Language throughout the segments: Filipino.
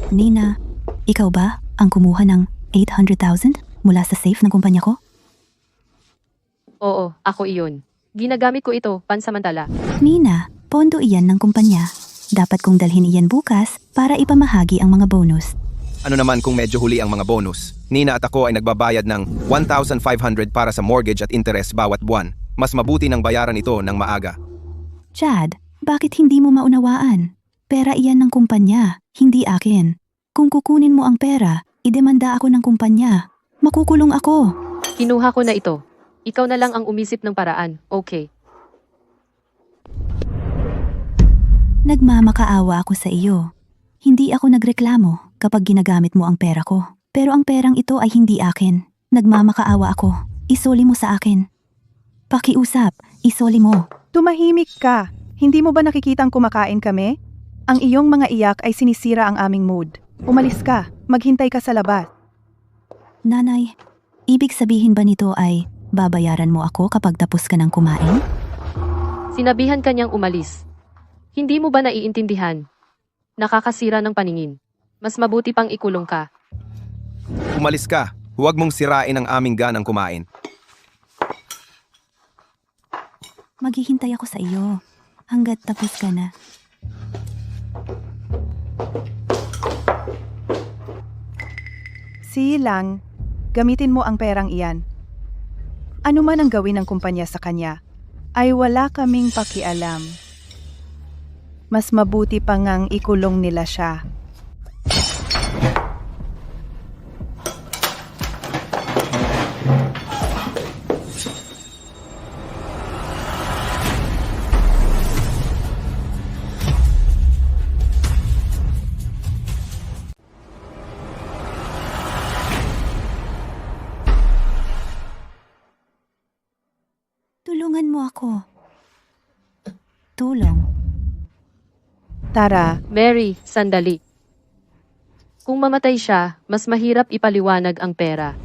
Nina, ikaw ba ang kumuha ng 800,000 mula sa safe ng kumpanya ko? Oo, ako iyon. Ginagamit ko ito pansamantala. Nina, pondo iyan ng kumpanya. Dapat kong dalhin iyan bukas para ipamahagi ang mga bonus. Ano naman kung medyo huli ang mga bonus? Nina at ako ay nagbabayad ng 1,500 para sa mortgage at interest bawat buwan. Mas mabuti nang bayaran ito ng maaga. Chad, bakit hindi mo maunawaan? Pera iyan ng kumpanya, hindi akin. Kung kukunin mo ang pera, idemanda ako ng kumpanya. Makukulong ako. Kinuha ko na ito. Ikaw na lang ang umisip ng paraan, okay? Nagmamakaawa ako sa iyo. Hindi ako nagreklamo kapag ginagamit mo ang pera ko. Pero ang perang ito ay hindi akin. Nagmamakaawa ako. Isoli mo sa akin. Pakiusap, isoli mo. Tumahimik ka. Hindi mo ba nakikitang kumakain kami? Ang iyong mga iyak ay sinisira ang aming mood. Umalis ka. Maghintay ka sa labas. Nanay, ibig sabihin ba nito ay babayaran mo ako kapag tapos ka ng kumain? Sinabihan kanyang umalis. Hindi mo ba naiintindihan? Nakakasira ng paningin. Mas mabuti pang ikulong ka. Umalis ka. Huwag mong sirain ang aming ganang kumain. Maghihintay ako sa iyo hanggat tapos ka na. Silang, gamitin mo ang perang iyan. Ano man ang gawin ng kumpanya sa kanya, ay wala kaming pakialam. Mas mabuti pa ngang ikulong nila siya. Tulungan mo ako. Tulong. Tara, Mary, sandali. Kung mamatay siya, mas mahirap ipaliwanag ang pera.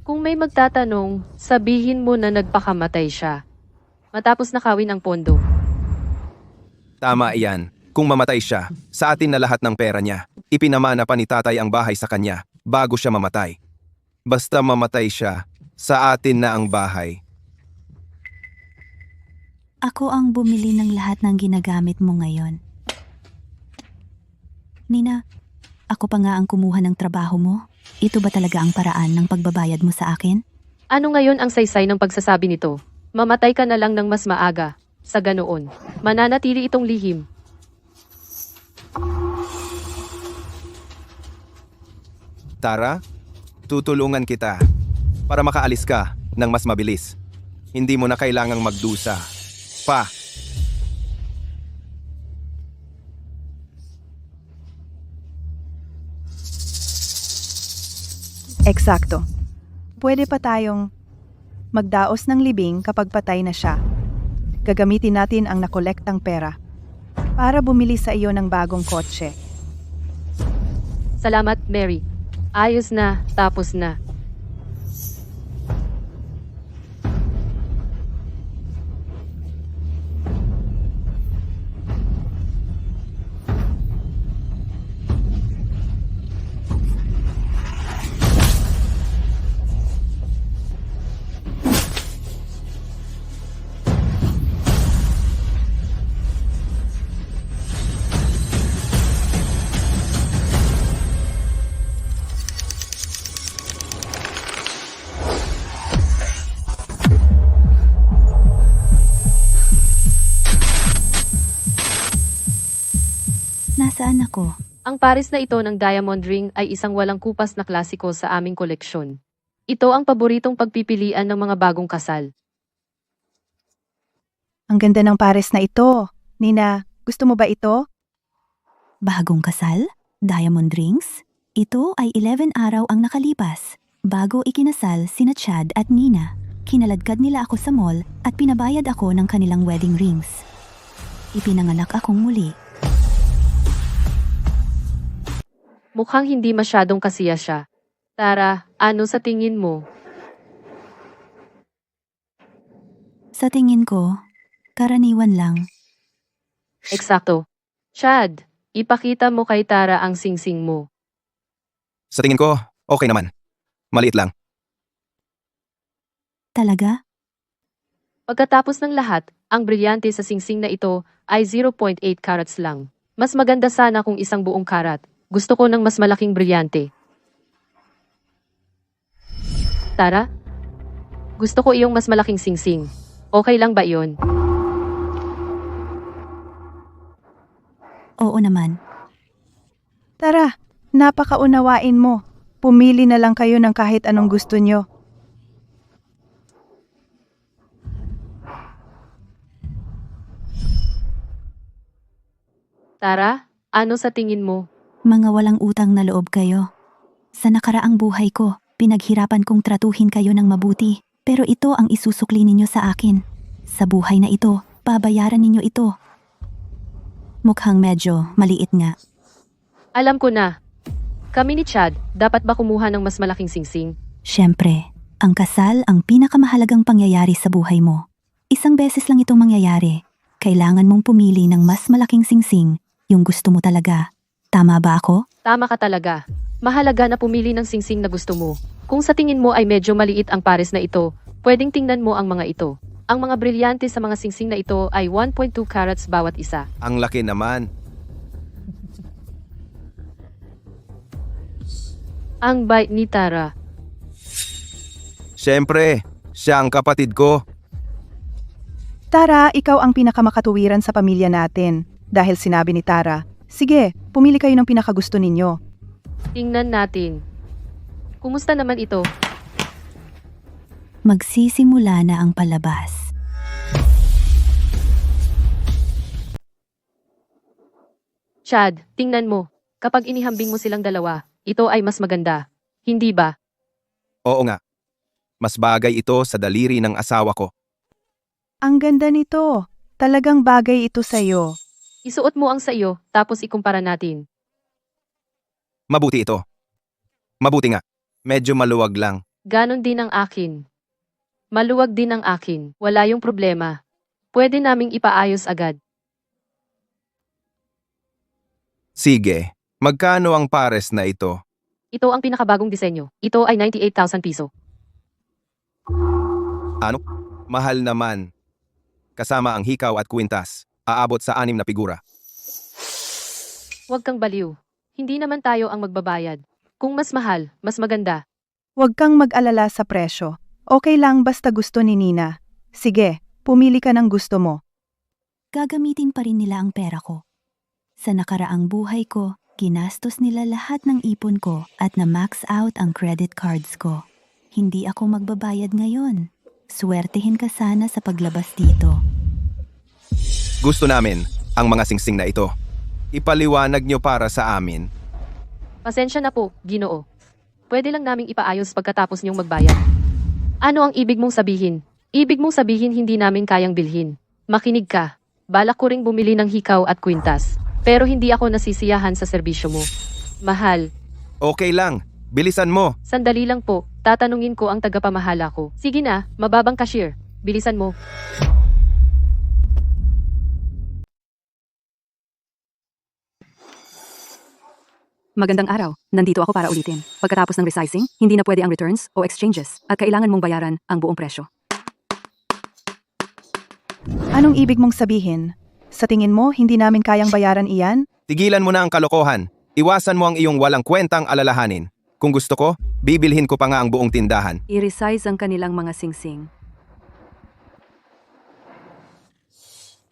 Kung may magtatanong, sabihin mo na nagpakamatay siya. Matapos nakawin ang pondo. Tama iyan. Kung mamatay siya, sa atin na lahat ng pera niya. Ipinamana pa ni tatay ang bahay sa kanya bago siya mamatay. Basta mamatay siya, sa atin na ang bahay. Ako ang bumili ng lahat ng ginagamit mo ngayon. Nina, ako pa nga ang kumuha ng trabaho mo. Ito ba talaga ang paraan ng pagbabayad mo sa akin? Ano ngayon ang saysay ng pagsasabi nito? Mamatay ka na lang ng mas maaga. Sa ganoon, mananatili itong lihim. Tara, tutulungan kita para makaalis ka ng mas mabilis. Hindi mo na kailangang magdusa. Pa! eksakto. Pwede pa tayong magdaos ng libing kapag patay na siya. Gagamitin natin ang nakolektang pera para bumili sa iyo ng bagong kotse. Salamat, Mary. Ayos na, tapos na. Nasaan ako? Ang pares na ito ng diamond ring ay isang walang kupas na klasiko sa aming koleksyon. Ito ang paboritong pagpipilian ng mga bagong kasal. Ang ganda ng pares na ito. Nina, gusto mo ba ito? Bagong kasal? Diamond rings? Ito ay 11 araw ang nakalipas. Bago ikinasal sina Chad at Nina, kinaladkad nila ako sa mall at pinabayad ako ng kanilang wedding rings. Ipinanganak akong muli. Mukhang hindi masyadong kasiya siya. Tara, ano sa tingin mo? Sa tingin ko, karaniwan lang. Eksakto. Chad, Ipakita mo kay Tara ang singsing mo. Sa tingin ko, okay naman. Maliit lang. Talaga? Pagkatapos ng lahat, ang brilyante sa singsing na ito ay 0.8 carats lang. Mas maganda sana kung isang buong karat. Gusto ko ng mas malaking brilyante. Tara? Gusto ko iyong mas malaking singsing. Okay lang ba iyon? Oo naman. Tara, napakaunawain mo. Pumili na lang kayo ng kahit anong gusto nyo. Tara, ano sa tingin mo? Mga walang utang na loob kayo. Sa nakaraang buhay ko, pinaghirapan kong tratuhin kayo ng mabuti. Pero ito ang isusukli ninyo sa akin. Sa buhay na ito, babayaran ninyo ito. Mukhang medyo maliit nga. Alam ko na. Kami ni Chad, dapat ba kumuha ng mas malaking singsing? Siyempre, ang kasal ang pinakamahalagang pangyayari sa buhay mo. Isang beses lang itong mangyayari. Kailangan mong pumili ng mas malaking singsing, yung gusto mo talaga. Tama ba ako? Tama ka talaga. Mahalaga na pumili ng singsing na gusto mo. Kung sa tingin mo ay medyo maliit ang pares na ito, pwedeng tingnan mo ang mga ito. Ang mga brilyante sa mga singsing na ito ay 1.2 carats bawat isa. Ang laki naman. Ang bait ni Tara. Siyempre, siya ang kapatid ko. Tara, ikaw ang pinakamakatuwiran sa pamilya natin. Dahil sinabi ni Tara, sige, pumili kayo ng pinakagusto ninyo. Tingnan natin. Kumusta naman ito? Magsisimula na ang palabas. Chad, tingnan mo. Kapag inihambing mo silang dalawa, ito ay mas maganda. Hindi ba? Oo nga. Mas bagay ito sa daliri ng asawa ko. Ang ganda nito. Talagang bagay ito sa'yo. Isuot mo ang sa iyo, tapos ikumpara natin. Mabuti ito. Mabuti nga. Medyo maluwag lang. Ganon din ang akin. Maluwag din ang akin. Wala yung problema. Pwede naming ipaayos agad. Sige. Magkano ang pares na ito? Ito ang pinakabagong disenyo. Ito ay 98,000 piso. Ano? Mahal naman. Kasama ang hikaw at kwintas. Aabot sa 6 na figura. Huwag kang baliw. Hindi naman tayo ang magbabayad. Kung mas mahal, mas maganda. Huwag kang mag-alala sa presyo. Okay lang basta gusto ni Nina. Sige, pumili ka ng gusto mo. Gagamitin pa rin nila ang pera ko. Sa nakaraang buhay ko, ginastos nila lahat ng ipon ko at na-max out ang credit cards ko. Hindi ako magbabayad ngayon. Swertehin ka sana sa paglabas dito. Gusto namin ang mga singsing na ito. Ipaliwanag nyo para sa amin. Pasensya na po, Ginoo. Pwede lang naming ipaayos pagkatapos niyong magbayad. Ano ang ibig mong sabihin? Ibig mong sabihin hindi namin kayang bilhin. Makinig ka. Balak ko ring bumili ng hikaw at kwintas. Pero hindi ako nasisiyahan sa serbisyo mo. Mahal. Okay lang. Bilisan mo. Sandali lang po. Tatanungin ko ang tagapamahala ko. Sige na, mababang cashier. Bilisan mo. Magandang araw. Nandito ako para ulitin. Pagkatapos ng resizing, hindi na pwede ang returns o exchanges at kailangan mong bayaran ang buong presyo. Anong ibig mong sabihin? Sa tingin mo, hindi namin kayang bayaran iyan? Tigilan mo na ang kalokohan. Iwasan mo ang iyong walang kwentang alalahanin. Kung gusto ko, bibilhin ko pa nga ang buong tindahan. I-resize ang kanilang mga singsing.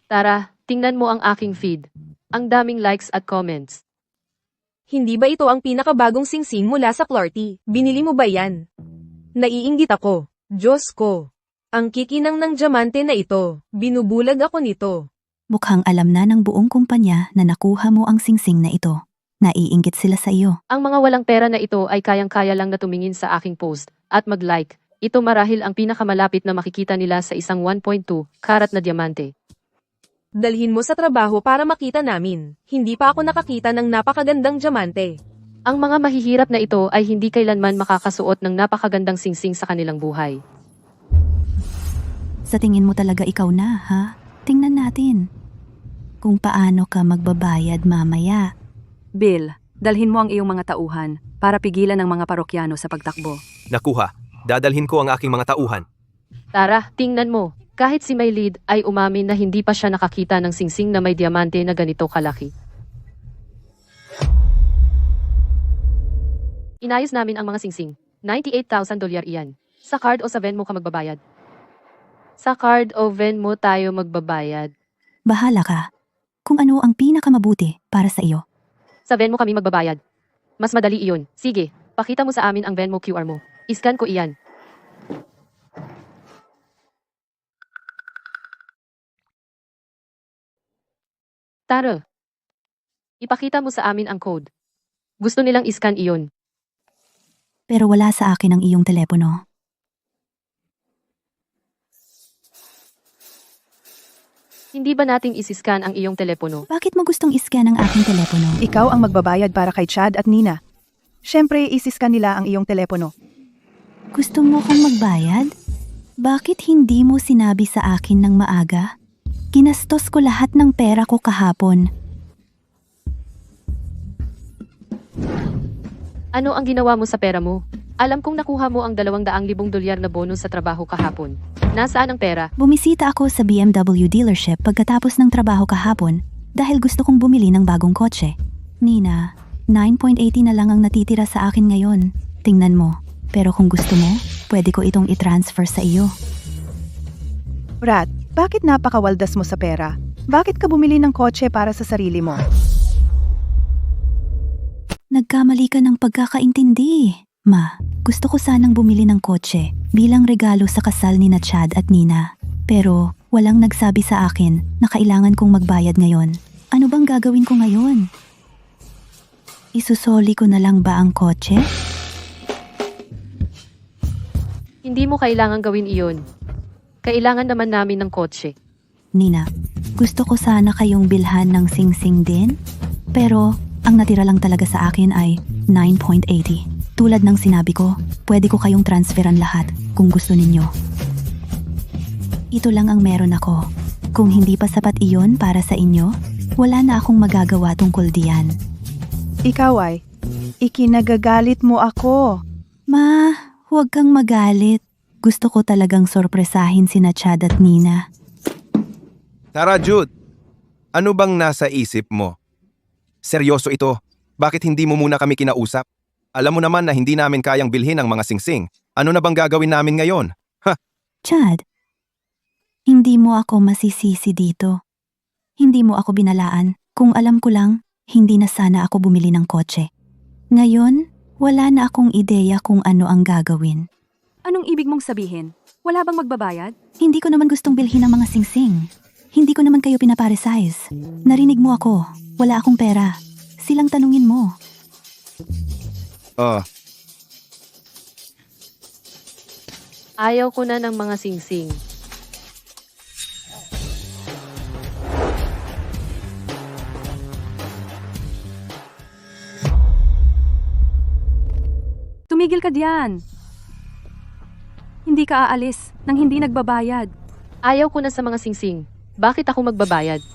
Tara, tingnan mo ang aking feed. Ang daming likes at comments. Hindi ba ito ang pinakabagong singsing mula sa Clarty? Binili mo ba yan? Naiinggit ako. Diyos ko. Ang kikinang ng diamante na ito. Binubulag ako nito. Mukhang alam na ng buong kumpanya na nakuha mo ang singsing na ito. Naiinggit sila sa iyo. Ang mga walang pera na ito ay kayang-kaya lang na tumingin sa aking post at mag-like. Ito marahil ang pinakamalapit na makikita nila sa isang 1.2 karat na diamante. Dalhin mo sa trabaho para makita namin. Hindi pa ako nakakita ng napakagandang diamante. Ang mga mahihirap na ito ay hindi kailanman makakasuot ng napakagandang singsing sa kanilang buhay. Sa tingin mo talaga ikaw na, ha? Tingnan natin. Kung paano ka magbabayad mamaya. Bill, dalhin mo ang iyong mga tauhan para pigilan ang mga parokyano sa pagtakbo. Nakuha. Dadalhin ko ang aking mga tauhan. Tara, tingnan mo. Kahit si Maylid ay umamin na hindi pa siya nakakita ng singsing na may diamante na ganito kalaki. Inayos namin ang mga singsing. $98,000 iyan. Sa card o sa Venmo ka magbabayad? Sa card o Venmo tayo magbabayad. Bahala ka. Kung ano ang pinakamabuti para sa iyo. Sa Venmo kami magbabayad. Mas madali iyon. Sige, pakita mo sa amin ang Venmo QR mo. Iscan ko iyan. Tara. Ipakita mo sa amin ang code. Gusto nilang iscan iyon. Pero wala sa akin ang iyong telepono. Hindi ba nating isiscan ang iyong telepono? Bakit mo gustong iscan ang aking telepono? Ikaw ang magbabayad para kay Chad at Nina. Siyempre, isiskan nila ang iyong telepono. Gusto mo kong magbayad? Bakit hindi mo sinabi sa akin ng maaga? Ginastos ko lahat ng pera ko kahapon. Ano ang ginawa mo sa pera mo? Alam kong nakuha mo ang $200,000 na bonus sa trabaho kahapon. Nasaan ang pera? Bumisita ako sa BMW dealership pagkatapos ng trabaho kahapon dahil gusto kong bumili ng bagong kotse. Nina, 9.80 na lang ang natitira sa akin ngayon. Tingnan mo. Pero kung gusto mo, pwede ko itong i-transfer sa iyo. Rat, bakit napakawaldas mo sa pera? Bakit ka bumili ng kotse para sa sarili mo? Nagkamali ka ng pagkakaintindi. Ma, gusto ko sanang bumili ng kotse bilang regalo sa kasal ni na Chad at Nina. Pero walang nagsabi sa akin na kailangan kong magbayad ngayon. Ano bang gagawin ko ngayon? Isusoli ko na lang ba ang kotse? Hindi mo kailangan gawin iyon. Kailangan naman namin ng kotse. Nina, gusto ko sana kayong bilhan ng singsing din. Pero ang natira lang talaga sa akin ay 9.80. Tulad ng sinabi ko, pwede ko kayong transferan lahat kung gusto ninyo. Ito lang ang meron ako. Kung hindi pa sapat iyon para sa inyo, wala na akong magagawa tungkol diyan. Ikaw ay, ikinagagalit mo ako. Ma, huwag kang magalit. Gusto ko talagang sorpresahin sina Chad at Nina. Tara, Jude. Ano bang nasa isip mo? Seryoso ito. Bakit hindi mo muna kami kinausap? Alam mo naman na hindi namin kayang bilhin ang mga singsing. Ano na bang gagawin namin ngayon? Chad, hindi mo ako masisisi dito. Hindi mo ako binalaan. Kung alam ko lang, hindi na sana ako bumili ng kotse. Ngayon, wala na akong ideya kung ano ang gagawin. Anong ibig mong sabihin? Wala bang magbabayad? Hindi ko naman gustong bilhin ang mga singsing. Hindi ko naman kayo pinapare-size. Narinig mo ako. Wala akong pera. Silang tanungin mo. Ayaw ko na ng mga singsing. Tumigil ka diyan. Hindi ka aalis nang hindi nagbabayad. Ayaw ko na sa mga singsing. Bakit ako magbabayad?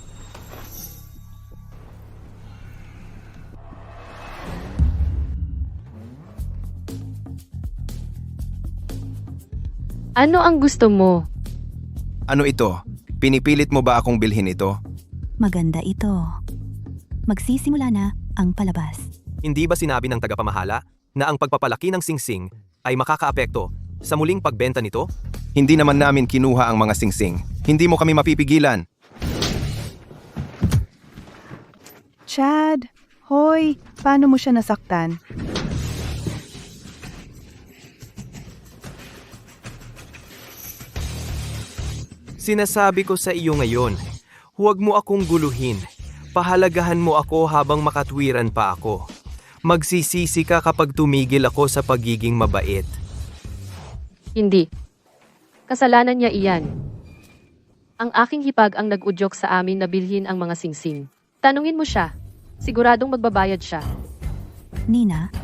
Ano ang gusto mo? Ano ito? Pinipilit mo ba akong bilhin ito? Maganda ito. Magsisimula na ang palabas. Hindi ba sinabi ng tagapamahala na ang pagpapalaki ng singsing ay makakaapekto sa muling pagbenta nito? Hindi naman namin kinuha ang mga singsing. Hindi mo kami mapipigilan. Chad, hoy, paano mo siya nasaktan? Sinasabi ko sa iyo ngayon, huwag mo akong guluhin. Pahalagahan mo ako habang makatwiran pa ako. Magsisisi ka kapag tumigil ako sa pagiging mabait. Hindi. Kasalanan niya iyan. Ang aking hipag ang nag-udyok sa amin na bilhin ang mga singsing. Tanungin mo siya. Siguradong magbabayad siya. Nina,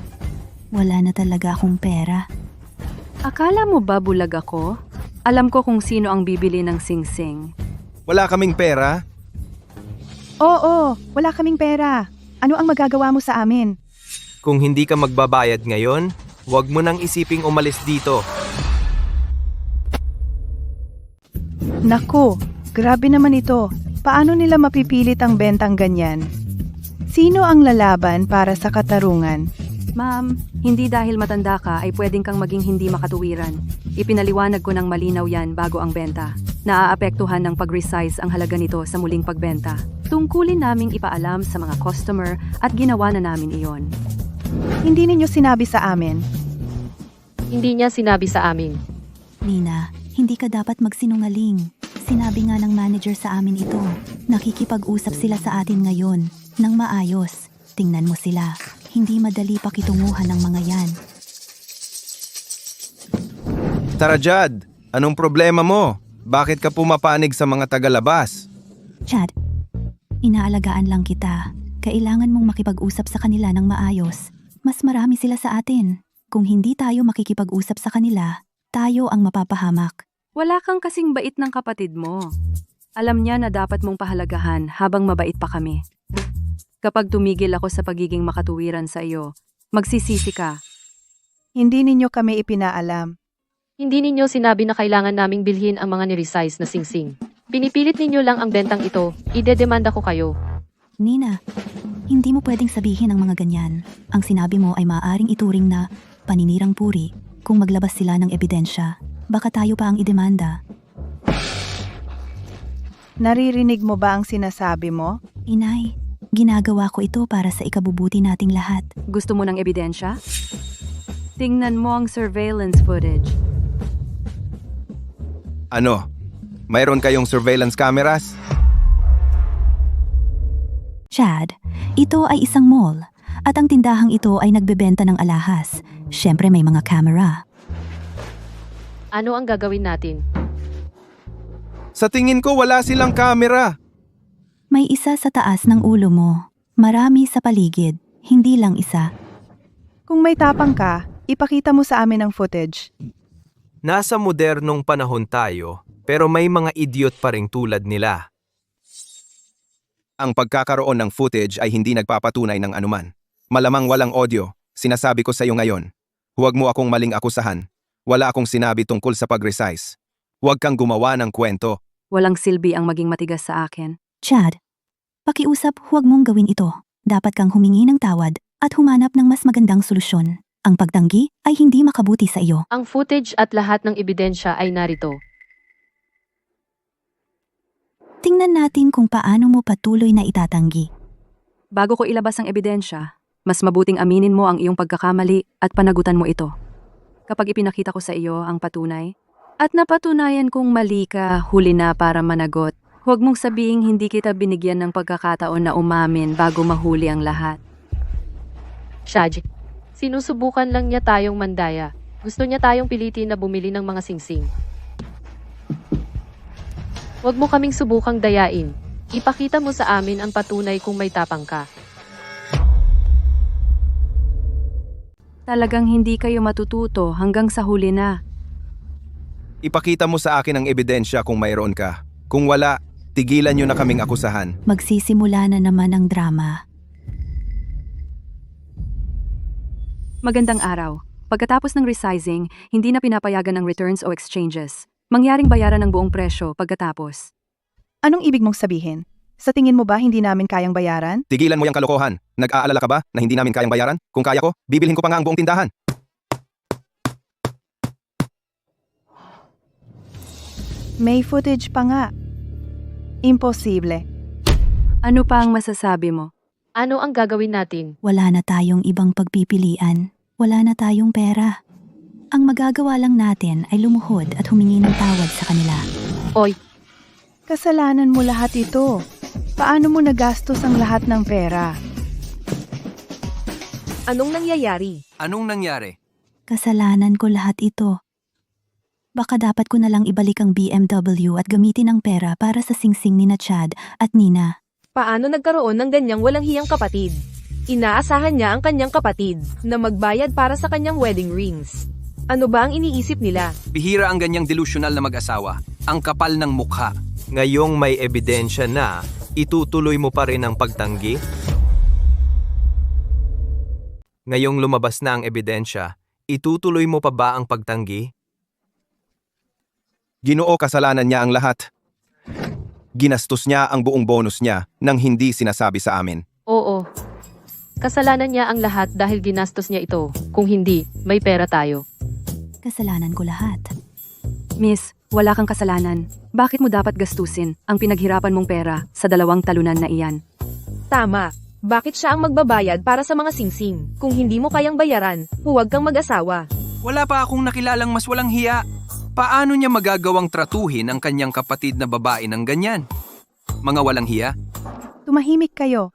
wala na talaga akong pera. Akala mo ba bulag ako? Alam ko kung sino ang bibili ng singsing. Wala kaming pera. Oo, wala kaming pera. Ano ang magagawa mo sa amin? Kung hindi ka magbabayad ngayon, huwag mo nang isiping umalis dito. Naku, grabe naman ito. Paano nila mapipilit ang bentang ganyan? Sino ang lalaban para sa katarungan? Ma'am, hindi dahil matanda ka ay pwedeng kang maging hindi makatuwiran. Ipinaliwanag ko ng malinaw yan bago ang benta. Naaapektuhan ng pag-resize ang halaga nito sa muling pagbenta. Tungkulin naming ipaalam sa mga customer at ginawa na namin iyon. Hindi ninyo sinabi sa amin. Hindi niya sinabi sa amin. Nina, hindi ka dapat magsinungaling. Sinabi nga ng manager sa amin ito. Nakikipag-usap sila sa atin ngayon. Nang maayos. Tingnan mo sila. Hindi madali pakitunguhan ng mga yan. Tara Jad, anong problema mo? Bakit ka pumapanig sa mga tagalabas? Chad, inaalagaan lang kita. Kailangan mong makipag-usap sa kanila ng maayos. Mas marami sila sa atin. Kung hindi tayo makikipag-usap sa kanila, tayo ang mapapahamak. Wala kang kasing bait ng kapatid mo. Alam niya na dapat mong pahalagahan habang mabait pa kami. Kapag tumigil ako sa pagiging makatuwiran sa iyo, magsisisi ka. Hindi ninyo kami ipinaalam. Hindi ninyo sinabi na kailangan naming bilhin ang mga niresize na singsing. Pinipilit ninyo lang ang bentang ito, idedemanda ko kayo. Nina, hindi mo pwedeng sabihin ang mga ganyan. Ang sinabi mo ay maaaring ituring na paninirang puri kung maglabas sila ng ebidensya. Baka tayo pa ang idemanda. Naririnig mo ba ang sinasabi mo? Inay, ginagawa ko ito para sa ikabubuti nating lahat. Gusto mo ng ebidensya? Tingnan mo ang surveillance footage. Ano? Mayroon kayong surveillance cameras? Chad, ito ay isang mall at ang tindahang ito ay nagbebenta ng alahas. Siyempre may mga camera. Ano ang gagawin natin? Sa tingin ko wala silang camera. May isa sa taas ng ulo mo. Marami sa paligid, hindi lang isa. Kung may tapang ka, ipakita mo sa amin ang footage. Nasa modernong panahon tayo, pero may mga idiot pa ring tulad nila. Ang pagkakaroon ng footage ay hindi nagpapatunay ng anuman. Malamang walang audio. Sinasabi ko sa iyo ngayon. Huwag mo akong maling akusahan. Wala akong sinabi tungkol sa pag-resize. Huwag kang gumawa ng kwento. Walang silbi ang maging matigas sa akin. Chad, pakiusap huwag mong gawin ito. Dapat kang humingi ng tawad at humanap ng mas magandang solusyon. Ang pagtanggi ay hindi makabuti sa iyo. Ang footage at lahat ng ebidensya ay narito. Tingnan natin kung paano mo patuloy na itatanggi. Bago ko ilabas ang ebidensya, mas mabuting aminin mo ang iyong pagkakamali at panagutan mo ito. Kapag ipinakita ko sa iyo ang patunay, at napatunayan kong mali ka, huli na para managot. Huwag mong sabihing hindi kita binigyan ng pagkakataon na umamin bago mahuli ang lahat. Shaj, sinusubukan lang niya tayong mandaya. Gusto niya tayong pilitin na bumili ng mga singsing. Huwag mo kaming subukang dayain. Ipakita mo sa amin ang patunay kung may tapang ka. Talagang hindi kayo matututo hanggang sa huli na. Ipakita mo sa akin ang ebidensya kung mayroon ka. Kung wala, tigilan nyo na kaming akusahan. Magsisimula na naman ang drama. Magandang araw. Pagkatapos ng resizing, hindi na pinapayagan ang returns o exchanges. Mangyaring bayaran ng buong presyo pagkatapos. Anong ibig mong sabihin? Sa tingin mo ba hindi namin kayang bayaran? Tigilan mo yung kalokohan. Nag-aalala ka ba na hindi namin kayang bayaran? Kung kaya ko, bibilhin ko pa nga ang buong tindahan. May footage pa nga. Imposible. Ano pa ang masasabi mo? Ano ang gagawin natin? Wala na tayong ibang pagpipilian. Wala na tayong pera. Ang magagawa lang natin ay lumuhod at humingi ng tawad sa kanila. Oy, Kasalanan mo lahat ito. Paano mo nagastos ang lahat ng pera? Anong nangyayari? Anong nangyari? Kasalanan ko lahat ito. Baka dapat ko na lang ibalik ang BMW at gamitin ang pera para sa singsing ni na Chad at Nina. Paano nagkaroon ng ganyang walang hiyang kapatid? Inaasahan niya ang kanyang kapatid na magbayad para sa kanyang wedding rings. Ano ba ang iniisip nila? Bihira ang ganyang delusional na mag-asawa. Ang kapal ng mukha. Ngayong may ebidensya na, itutuloy mo pa rin ang pagtanggi? Ngayong lumabas na ang ebidensya, itutuloy mo pa ba ang pagtanggi? Ginoo, kasalanan niya ang lahat. Ginastos niya ang buong bonus niya nang hindi sinasabi sa amin. Oo. Kasalanan niya ang lahat dahil ginastos niya ito. Kung hindi, may pera tayo. Kasalanan ko lahat. Miss, wala kang kasalanan. Bakit mo dapat gastusin ang pinaghirapan mong pera sa 2 talunan na iyan? Tama. Bakit siya ang magbabayad para sa mga singsing? Kung hindi mo kayang bayaran, huwag kang mag-asawa. Wala pa akong nakilalang mas walang hiya. Paano niya magagawang tratuhin ang kanyang kapatid na babae ng ganyan? Mga walang hiya? Tumahimik kayo.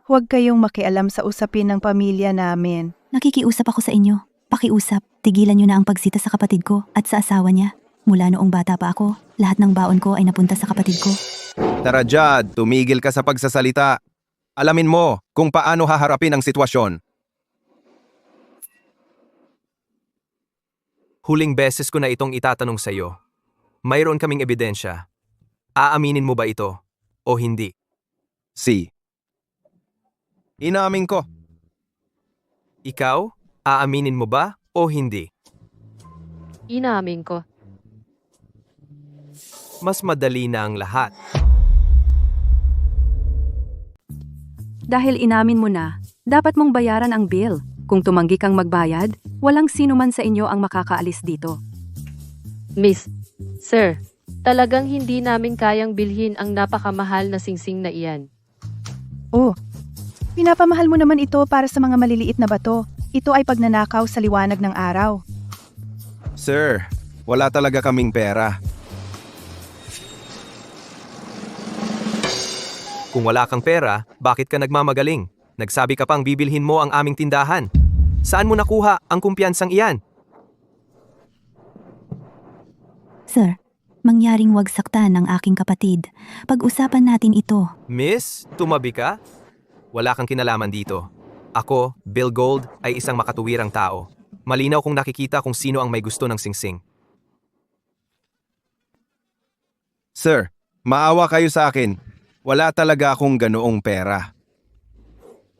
Huwag kayong makialam sa usapin ng pamilya namin. Nakikiusap ako sa inyo. Pakiusap, tigilan niyo na ang pagsita sa kapatid ko at sa asawa niya. Mula noong bata pa ako, lahat ng baon ko ay napunta sa kapatid ko. Tara, Jad, tumigil ka sa pagsasalita. Alamin mo kung paano haharapin ang sitwasyon. Huling beses ko na itong itatanong sa iyo. Mayroon kaming ebidensya. Aaminin mo ba ito o hindi? Si. Inamin ko. Ikaw, aaminin mo ba o hindi? Inamin ko. Mas madali na ang lahat. Dahil inamin mo na, dapat mong bayaran ang bill. Kung tumanggi kang magbayad, walang sino man sa inyo ang makakaalis dito. Miss, Sir, talagang hindi namin kayang bilhin ang napakamahal na singsing na iyan. Oh, pinapamahal mo naman ito para sa mga maliliit na bato. Ito ay pagnanakaw sa liwanag ng araw. Sir, wala talaga kaming pera. Kung wala kang pera, bakit ka nagmamagaling? Nagsabi ka pang bibilhin mo ang aming tindahan. Saan mo nakuha ang kumpiyansang iyan? Sir, mangyaring wag saktan ng aking kapatid. Pag-usapan natin ito. Miss, tumabi ka? Wala kang kinalaman dito. Ako, Bill Gold, ay isang makatuwirang tao. Malinaw kung nakikita kung sino ang may gusto ng singsing. Sir, maawa kayo sa akin. Wala talaga akong ganoong pera.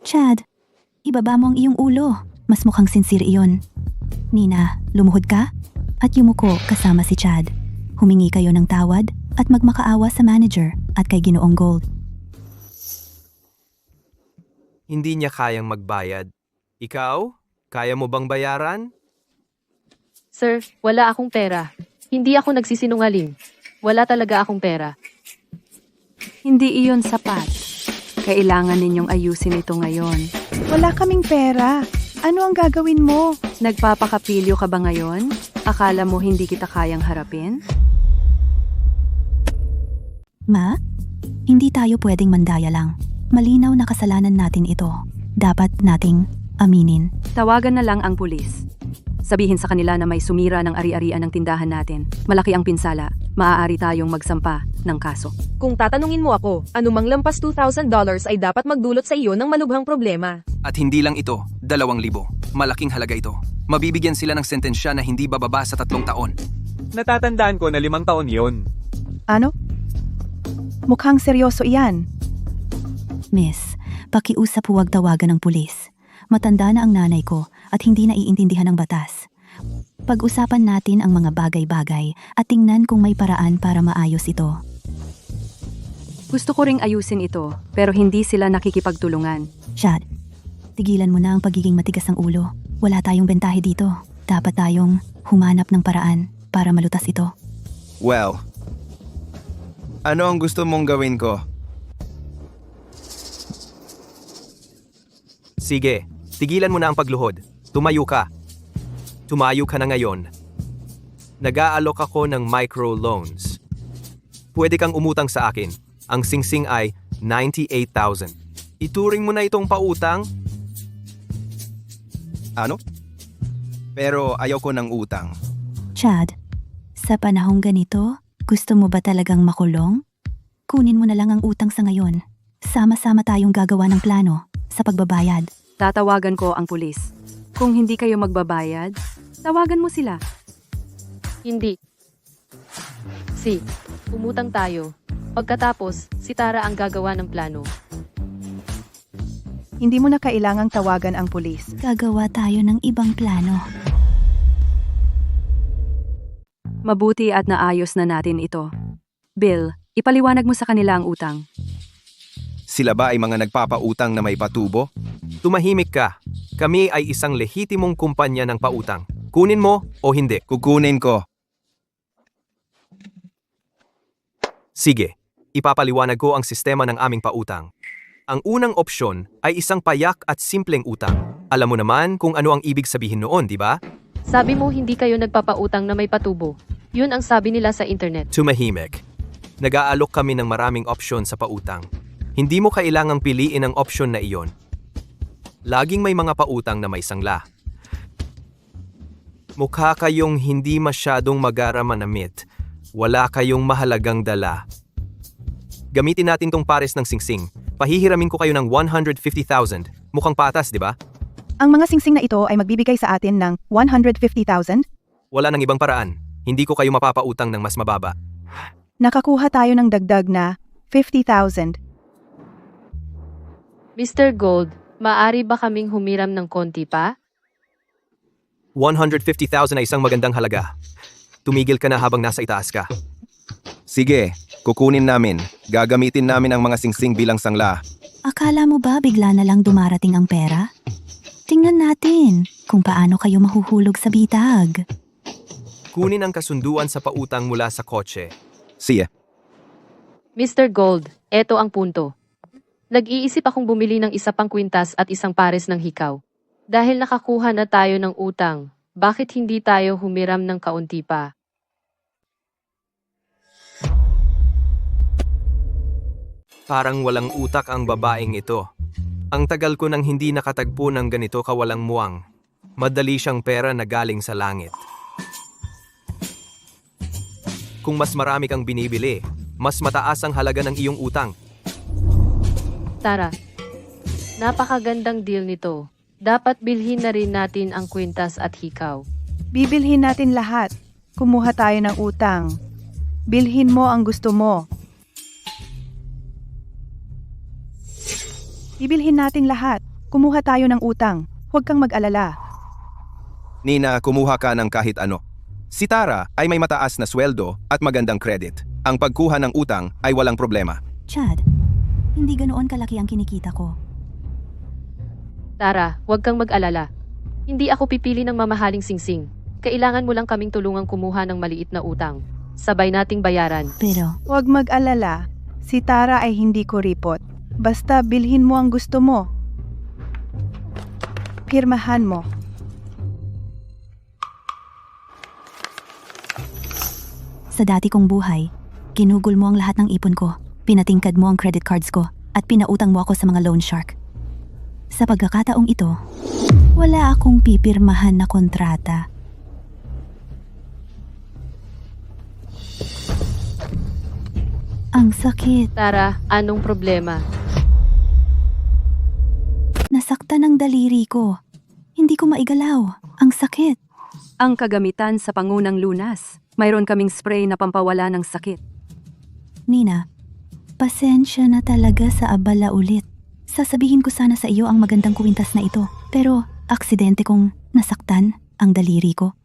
Chad, ibaba mo ang iyong ulo. Mas mukhang sincere iyon. Nina, lumuhod ka? At yumuko kasama si Chad. Humingi kayo ng tawad at magmakaawa sa manager at kay Ginoong Gold. Hindi niya kayang magbayad. Ikaw, kaya mo bang bayaran? Sir, wala akong pera. Hindi ako nagsisinungaling. Wala talaga akong pera. Hindi iyon sapat. Kailangan ninyong ayusin ito ngayon. Wala kaming pera. Ano ang gagawin mo? Nagpapakapilyo ka ba ngayon? Akala mo hindi kita kayang harapin? Ma, hindi tayo pwedeng mandaya lang. Malinaw na kasalanan natin ito. Dapat nating aminin. Tawagan na lang ang pulis. Sabihin sa kanila na may sumira ng ari-arian ng tindahan natin. Malaki ang pinsala. Maaari tayong magsampa ng kaso. Kung tatanungin mo ako, anumang lampas $2,000 ay dapat magdulot sa iyo ng malubhang problema. At hindi lang ito, 2,000. Malaking halaga ito. Mabibigyan sila ng sentensya na hindi bababa sa 3 taon. Natatandaan ko na 5 taon yon. Ano? Mukhang seryoso iyan. Miss, pakiusap huwag tawagan ng pulis. Matanda na ang nanay ko at hindi naiintindihan ng batas. Pag-usapan natin ang mga bagay-bagay at tingnan kung may paraan para maayos ito. Gusto ko ring ayusin ito, pero hindi sila nakikipagtulungan. Chad, tigilan mo na ang pagiging matigas ng ulo. Wala tayong bentahe dito. Dapat tayong humanap ng paraan para malutas ito. Well, ano ang gusto mong gawin ko? Sige, tigilan mo na ang pagluhod. Tumayo ka. Tumayo ka na ngayon. Nag-aalok ako ng microloans. Pwede kang umutang sa akin. Ang singsing ay 98,000. Ituring mo na itong pautang. Ano? Pero ayaw ko ng utang. Chad, sa panahong ganito, gusto mo ba talagang makulong? Kunin mo na lang ang utang sa ngayon. Sama-sama tayong gagawa ng plano sa pagbabayad. Tatawagan ko ang pulis. Kung hindi kayo magbabayad, tawagan mo sila. Hindi. Si, umutang tayo. Pagkatapos, si Tara ang gagawa ng plano. Hindi mo na kailangang tawagan ang pulis. Gagawa tayo ng ibang plano. Mabuti at naayos na natin ito. Bill, ipaliwanag mo sa kanila ang utang. Sila ba ay mga nagpapautang na may patubo? Tumahimik ka. Kami ay isang lehitimong kumpanya ng pautang. Kunin mo o hindi. Kukunin ko. Sige, ipapaliwanag ko ang sistema ng aming pautang. Ang unang opsyon ay isang payak at simpleng utang. Alam mo naman kung ano ang ibig sabihin noon, di ba? Sabi mo hindi kayo nagpapautang na may patubo. Yun ang sabi nila sa internet. Tumahimik. Nag-aalok kami ng maraming opsyon sa pautang. Hindi mo kailangang piliin ang opsyon na iyon. Laging may mga pautang na may sangla. Mukha kayong hindi masyadong magara manamit. Wala kayong mahalagang dala. Gamitin natin tong pares ng singsing. Pahihiramin ko kayo ng 150,000. Mukhang patas, di ba? Ang mga singsing na ito ay magbibigay sa atin ng 150,000. Wala nang ibang paraan. Hindi ko kayo mapapautang ng mas mababa. Nakakuha tayo ng dagdag na 50,000. Mr. Gold, maari ba kaming humiram ng konti pa? 150,000 ay isang magandang halaga. Tumigil ka na habang nasa itaas ka. Sige, kukunin namin. Gagamitin namin ang mga singsing bilang sangla. Akala mo ba bigla na lang dumarating ang pera? Tingnan natin kung paano kayo mahuhulog sa bitag. Kunin ang kasunduan sa pautang mula sa kotse. Siya. Mr. Gold, eto ang punto. Nag-iisip akong bumili ng isa pang kwintas at isang pares ng hikaw. Dahil nakakuha na tayo ng utang, bakit hindi tayo humiram ng kaunti pa? Parang walang utak ang babaeng ito. Ang tagal ko nang hindi nakatagpo ng ganito kawalang muwang. Madali siyang pera na galing sa langit. Kung mas marami kang binibili, mas mataas ang halaga ng iyong utang. Tara, napakagandang deal nito. Dapat bilhin na rin natin ang kwintas at hikaw. Bibilhin natin lahat. Kumuha tayo ng utang. Bilhin mo ang gusto mo. Bibilhin natin lahat. Kumuha tayo ng utang. Huwag kang mag-alala. Nina, kumuha ka ng kahit ano. Si Tara ay may mataas na sweldo at magandang credit. Ang pagkuha ng utang ay walang problema. Chad, hindi ganoon kalaki ang kinikita ko. Tara, huwag kang mag-alala. Hindi ako pipili ng mamahaling singsing. Kailangan mo lang kaming tulungang kumuha ng maliit na utang. Sabay nating bayaran. Pero, Huwag mag-alala. Si Tara ay hindi kuripot. Basta bilhin mo ang gusto mo. Pirmahan mo. sa dati kong buhay, ginugol mo ang lahat ng ipon ko, pinatingkad mo ang credit cards ko, at pinautang mo ako sa mga loan shark. Sa pagkakataong ito, wala akong pipirmahan na kontrata. Ang sakit. Tara, anong problema? Nasaktan ang daliri ko. Hindi ko maigalaw. Ang sakit. Ang kagamitan sa pangunang lunas. Mayroon kaming spray na pampawala ng sakit. Nina, pasensya na talaga sa abala ulit. Sasabihin ko sana sa iyo ang magandang kuwintas na ito. Pero, aksidente kong nasaktan ang daliri ko.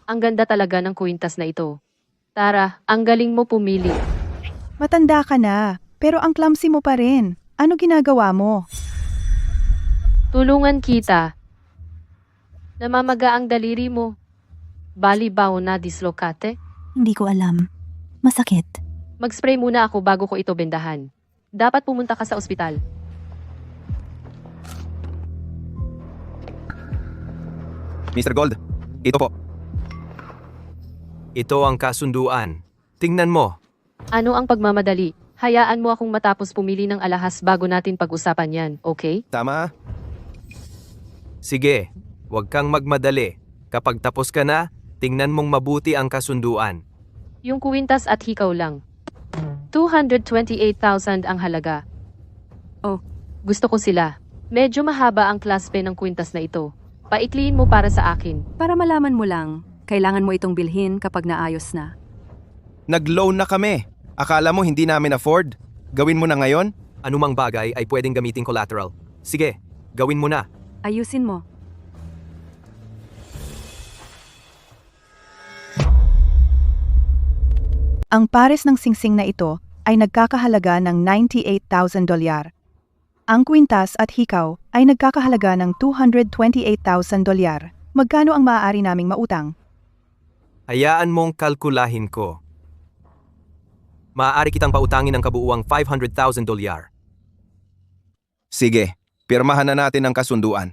Ang ganda talaga ng kwintas na ito. Tara, ang galing mo pumili. Matanda ka na, pero ang clumsy mo pa rin. Ano ginagawa mo? Tulungan kita. Namamaga ang daliri mo. Balibaw na dislokate? Hindi ko alam. Masakit. Mag-spray muna ako bago ko ito bendahan. Dapat pumunta ka sa ospital. Mr. Gold, ito po. Ito ang kasunduan. Tingnan mo. Ano ang pagmamadali? Hayaan mo akong matapos pumili ng alahas bago natin pag-usapan yan, okay? Tama? Sige, huwag kang magmadali. Kapag tapos ka na, tingnan mong mabuti ang kasunduan. Yung kuwintas at hikaw lang. 228,000 ang halaga. Oh. Gusto ko sila. Medyo mahaba ang clasp ng kwintas na ito. Paikliin mo para sa akin. Para malaman mo lang, kailangan mo itong bilhin kapag naayos na. Nag-loan na kami. Akala mo hindi namin afford? Gawin mo na ngayon? Anumang bagay ay pwedeng gamiting collateral. Sige, gawin mo na. Ayusin mo. Ang pares ng singsing na ito ay nagkakahalaga ng $98,000. Ang kwintas at hikaw ay nagkakahalaga ng $228,000. Magkano ang maaari naming mautang? Hayaan mong kalkulahin ko. Maaari kitang pautangin ng kabuuang $500,000. Sige, pirmahan na natin ang kasunduan.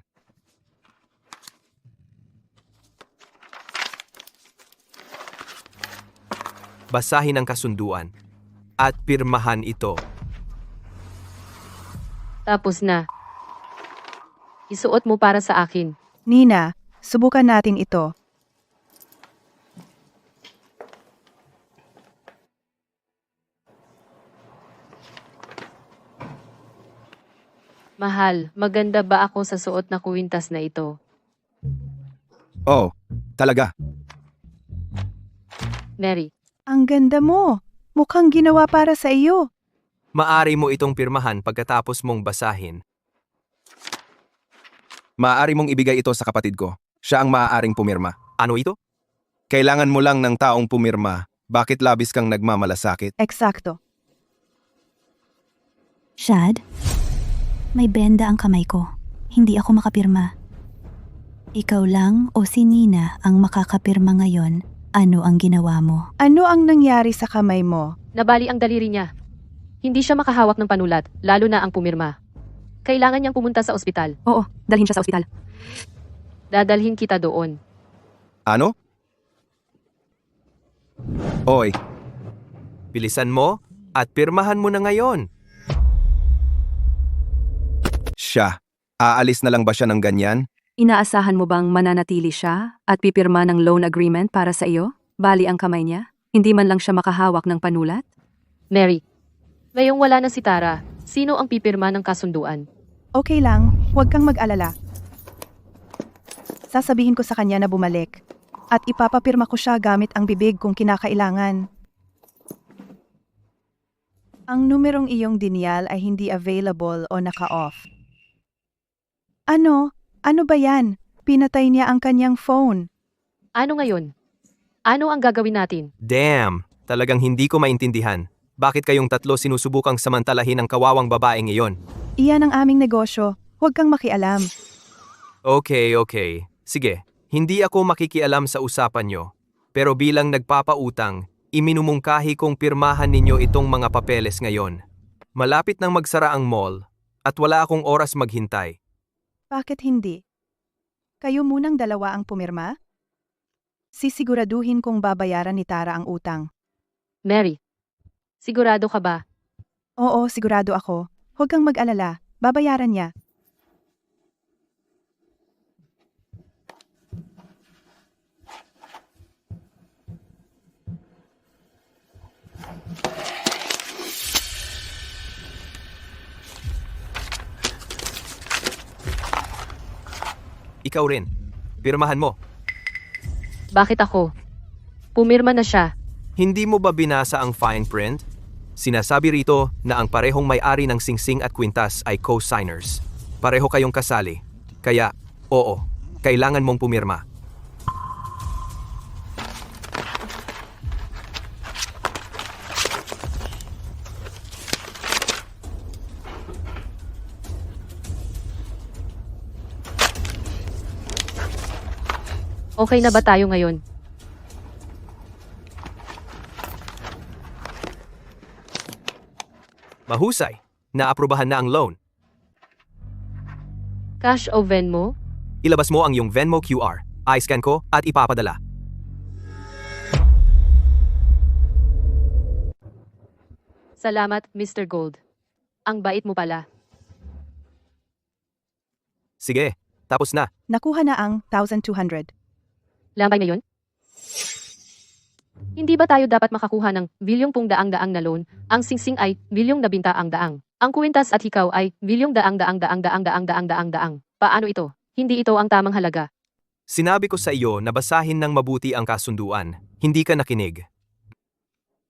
Basahin ang kasunduan at pirmahan ito. Tapos na. Isuot mo para sa akin. Nina, subukan natin ito. Mahal, maganda ba ako sa suot na kwintas na ito? Oh, talaga. Mary, Ang ganda mo. Mukhang ginawa para sa iyo. Maari mo itong pirmahan pagkatapos mong basahin. Maaari mong ibigay ito sa kapatid ko. Siya ang maaaring pumirma. Ano ito? Kailangan mo lang ng taong pumirma. Bakit labis kang nagmamalasakit? Eksakto. Shad, may benda ang kamay ko. Hindi ako makapirma. Ikaw lang o si Nina ang makakapirma ngayon. Ano ang ginawa mo? Ano ang nangyari sa kamay mo? nabali ang daliri niya. Hindi siya makahawak ng panulat, lalo na ang pumirma. Kailangan niyang pumunta sa ospital. Oo, dalhin siya sa ospital. Dadalhin kita doon. Ano? Oy, Bilisan mo at pirmahan mo na ngayon. siya. Aalis na lang ba siya ng ganyan? Inaasahan mo bang mananatili siya at pipirma ng loan agreement para sa iyo? Bali ang kamay niya? Hindi man lang siya makahawak ng panulat? Mary, ngayong wala na si Tara, sino ang pipirma ng kasunduan? Okay lang, huwag kang mag-alala. Sasabihin ko sa kanya na bumalik. At ipapapirma ko siya gamit ang bibig kung kinakailangan. Ang numerong iyong dinyal ay hindi available o naka-off. Ano? Ano ba yan? Pinatay niya ang kanyang phone. Ano ngayon? Ano ang gagawin natin? Damn, talagang hindi ko maintindihan. Bakit kayong tatlo sinusubukang samantalahin ang kawawang babaeng iyon? Iyan ang aming negosyo. Huwag kang makialam. Okay. Sige, hindi ako makikialam sa usapan nyo. Pero bilang nagpapautang, iminumungkahi kong pirmahan ninyo itong mga papeles ngayon. Malapit nang magsara ang mall at wala akong oras maghintay. Bakit hindi? Kayo munang dalawa ang pumirma? Sisiguraduhin kong babayaran ni Tara ang utang. Mary, sigurado ka ba? Oo, sigurado ako. Huwag kang mag-alala. Babayaran niya. Ikaw rin. Pirmahan mo. Bakit ako? Pumirma na siya. Hindi mo ba binasa ang fine print? Sinasabi rito na ang parehong may-ari ng singsing at kwintas ay co-signers. Pareho kayong kasali. Kaya, oo, kailangan mong pumirma. Okay na ba tayo ngayon? Mahusay. Naaprubahan na ang loan. Cash o Venmo? Ilabas mo ang iyong Venmo QR. I-scan ko at ipapadala. Salamat, Mr. Gold. Ang bait mo pala. Sige, tapos na. Nakuha na ang 1,200. Lambay na yun? Hindi ba tayo dapat makakuha ng bilyong pung daang-daang na loan? Ang singsing ay bilyong na binta-ang-daang. Ang kwintas at hikaw ay bilyong daang-daang-daang-daang-daang-daang-daang. Paano ito? Hindi ito ang tamang halaga. Sinabi ko sa iyo na basahin ng mabuti ang kasunduan. Hindi ka nakinig.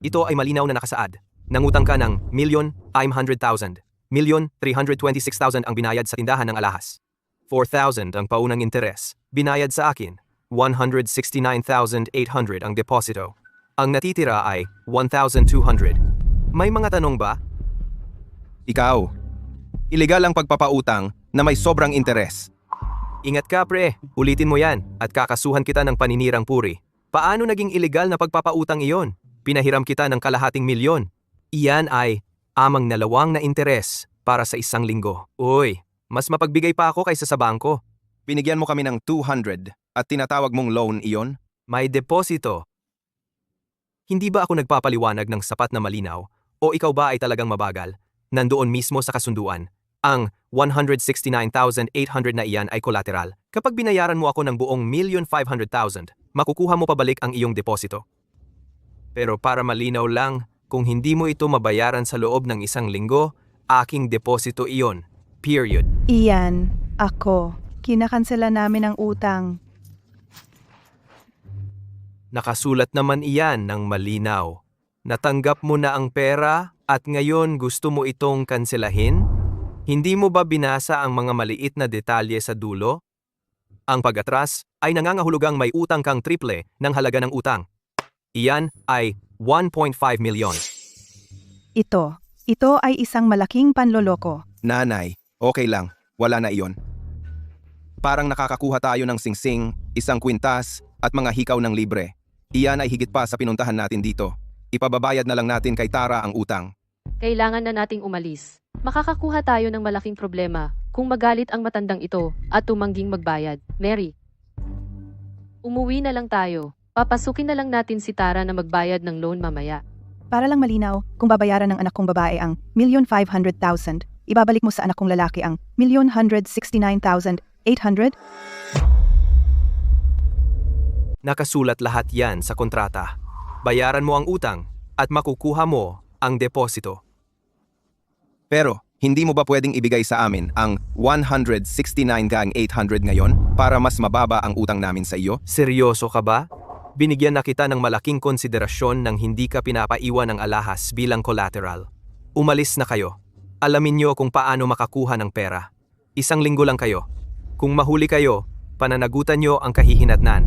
Ito ay malinaw na nakasaad. Nangutang ka ng $1,500,000. 1,326,000 ang binayad sa tindahan ng alahas. 4,000 ang paunang interes. Binayad sa akin. 169,800 ang deposito. Ang natitira ay 1,200. May mga tanong ba? Ikaw, ilegal ang pagpapautang na may sobrang interes. Ingat ka pre, ulitin mo yan at kakasuhan kita ng paninirang puri. Paano naging ilegal na pagpapautang iyon? Pinahiram kita ng kalahating milyon. Iyan ay amang nalawang na interes para sa 1 linggo. Uy, mas mapagbigay pa ako kaysa sa bangko. Binigyan mo kami ng 200 at tinatawag mong loan iyon? May deposito. Hindi ba ako nagpapaliwanag ng sapat na malinaw o ikaw ba ay talagang mabagal? Nandoon mismo sa kasunduan. Ang 169,800 na iyan ay collateral. Kapag binayaran mo ako ng buong 1,500,000, makukuha mo pabalik ang iyong deposito. Pero para malinaw lang, kung hindi mo ito mabayaran sa loob ng 1 linggo, aking deposito iyon. Period. Iyan, ako. Kinakansela namin ang utang. Nakasulat naman iyan ng malinaw. Natanggap mo na ang pera at ngayon gusto mo itong kanselahin? Hindi mo ba binasa ang mga maliit na detalye sa dulo? Ang pag-atras ay nangangahulugang may utang kang triple ng halaga ng utang. Iyan ay 1.5 milyon. Ito ay isang malaking panloloko. Nanay, okay lang. Wala na iyon. Parang nakakakuha tayo ng singsing, isang kwintas, at mga hikaw ng libre. Iyan ay higit pa sa pinuntahan natin dito. Ipababayad na lang natin kay Tara ang utang. Kailangan na nating umalis. Makakakuha tayo ng malaking problema kung magalit ang matandang ito at tumangging magbayad. Mary, umuwi na lang tayo. Papasukin na lang natin si Tara na magbayad ng loan mamaya. Para lang malinaw, kung babayaran ng anak kong babae ang 1,500,000, ibabalik mo sa anak kong lalaki ang 1,169,800? Nakasulat lahat yan sa kontrata. Bayaran mo ang utang at makukuha mo ang deposito. Pero, hindi mo ba pwedeng ibigay sa amin ang 169,800 ngayon para mas mababa ang utang namin sa iyo? Seryoso ka ba? Binigyan na kita ng malaking konsiderasyon nang hindi ka pinapaiwan ng alahas bilang collateral. Umalis na kayo. Alamin niyo kung paano makakuha ng pera. 1 linggo lang kayo. Kung mahuli kayo, pananagutan niyo ang kahihinatnan.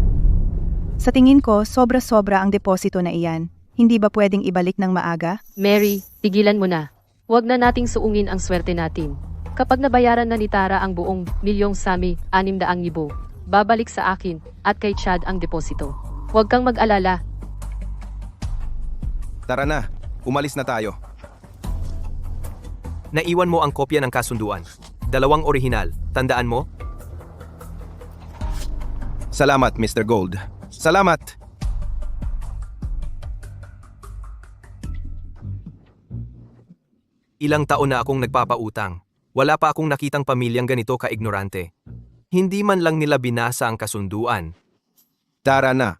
Sa tingin ko, sobra-sobra ang deposito na iyan. Hindi ba pwedeng ibalik ng maaga? Mary, tigilan mo na. Huwag na nating suungin ang swerte natin. Kapag nabayaran na ni Tara ang buong 1,000,000, 600,000, babalik sa akin at kay Chad ang deposito. Huwag kang mag-alala. Tara na, umalis na tayo. Naiwan mo ang kopya ng kasunduan. 2 orihinal. Tandaan mo? Salamat, Mr. Gold. Salamat! Ilang taon na akong nagpapautang. Wala pa akong nakitang pamilyang ganito ka-ignorante. Hindi man lang nila binasa ang kasunduan. Tara na.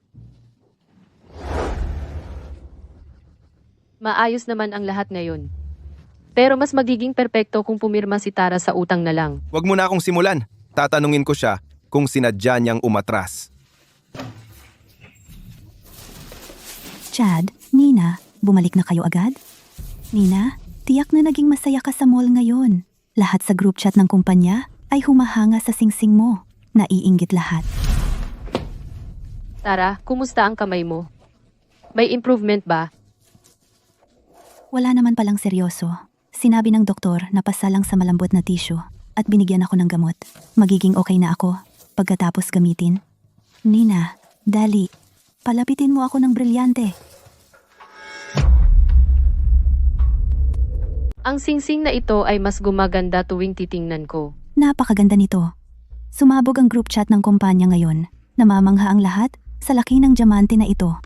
Maayos naman ang lahat ngayon. Pero mas magiging perpekto kung pumirma si Tara sa utang na lang. Huwag mo na akong simulan. Tatanungin ko siya kung sinadya niyang umatras. Chad, Nina, bumalik na kayo agad? Nina, tiyak na naging masaya ka sa mall ngayon. Lahat sa group chat ng kumpanya ay humahanga sa singsing mo. Naiinggit lahat. Tara, kumusta ang kamay mo? May improvement ba? Wala naman palang seryoso. Sinabi ng doktor na pasalang sa malambot na tissue at binigyan ako ng gamot. Magiging okay na ako pagkatapos gamitin. Nina, dali. Palapitin mo ako ng brilyante. Ang singsing na ito ay mas gumaganda tuwing titingnan ko. Napakaganda nito. Sumabog ang group chat ng kumpanya ngayon. Namamangha ang lahat sa laki ng diamante na ito.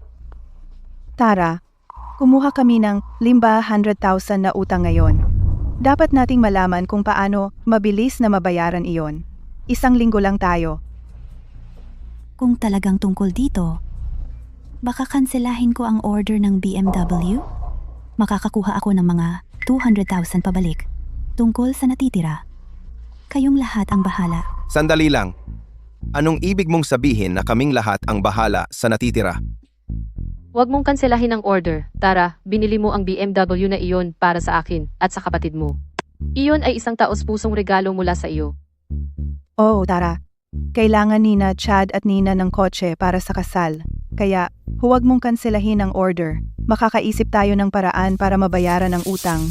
Tara, kumuha kami ng 500,000 na utang ngayon. Dapat nating malaman kung paano mabilis na mabayaran iyon. 1 linggo lang tayo. Kung talagang tungkol dito, baka kanselahin ko ang order ng BMW? Makakakuha ako ng mga 200,000 pabalik tungkol sa natitira. Kayong lahat ang bahala. Sandali lang. Anong ibig mong sabihin na kaming lahat ang bahala sa natitira? Huwag mong kanselahin ang order. Tara, binili mo ang BMW na iyon para sa akin at sa kapatid mo. Iyon ay isang taos-pusong regalo mula sa iyo. Oh, Tara. Kailangan nina Chad at Nina ng kotse para sa kasal. Kaya, huwag mong kanselahin ang order. Makakaisip tayo ng paraan para mabayaran ang utang.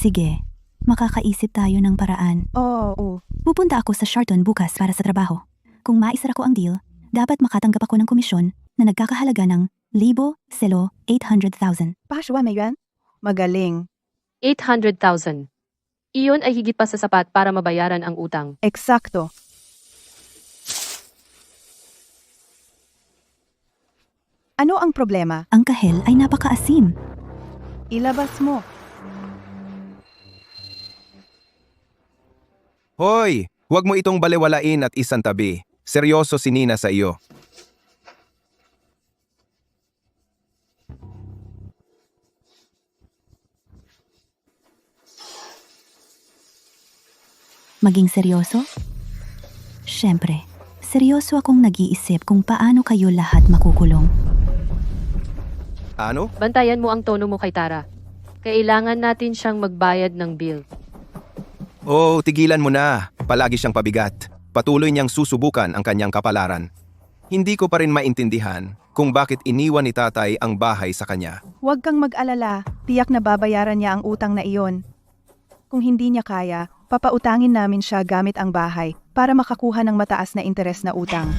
Sige, makakaisip tayo ng paraan. Oo. Pupunta ako sa Sharton bukas para sa trabaho. Kung maisara ko ang deal, dapat makatanggap ako ng komisyon na nagkakahalaga ng 800,000. Paswa, Mayuan? Magaling. 800,000. Iyon ay higit pa sa sapat para mabayaran ang utang. Eksakto. Ano ang problema? Ang kahel ay napakaasim. Ilabas mo. Hoy! Huwag mo itong balewalain at isantabi. Seryoso si Nina sa iyo. Maging seryoso? Siyempre, seryoso akong nag-iisip kung paano kayo lahat makukulong. Ano? Bantayan mo ang tono mo kay Tara. Kailangan natin siyang magbayad ng bill. Oh, tigilan mo na. Palagi siyang pabigat. Patuloy niyang susubukan ang kanyang kapalaran. Hindi ko pa rin maintindihan kung bakit iniwan ni tatay ang bahay sa kanya. Huwag kang mag-alala. Tiyak na babayaran niya ang utang na iyon. Kung hindi niya kaya, papautangin namin siya gamit ang bahay para makakuha ng mataas na interes na utang.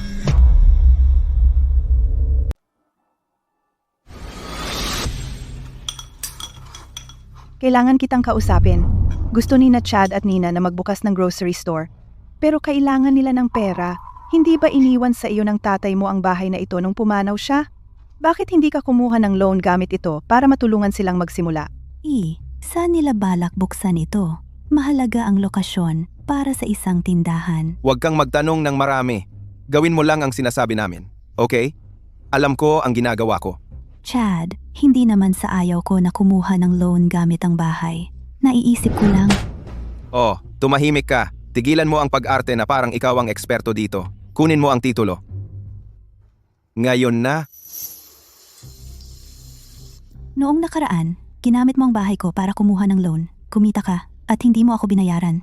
Kailangan kitang kausapin. Gusto ni na Chad at Nina na magbukas ng grocery store. Pero kailangan nila ng pera. Hindi ba iniwan sa iyo ng tatay mo ang bahay na ito nung pumanaw siya? Bakit hindi ka kumuha ng loan gamit ito para matulungan silang magsimula? Saan nila balak buksan ito? Mahalaga ang lokasyon para sa isang tindahan. Huwag kang magtanong ng marami. Gawin mo lang ang sinasabi namin. Okay? Alam ko ang ginagawa ko. Chad, hindi naman sa ayaw ko na kumuha ng loan gamit ang bahay. Naiisip ko lang, Oh, tumahimik ka. Tigilan mo ang pag-arte na parang ikaw ang eksperto dito. Kunin mo ang titulo. Ngayon na, noong nakaraan, ginamit mo ang bahay ko para kumuha ng loan. Kumita ka at hindi mo ako binayaran.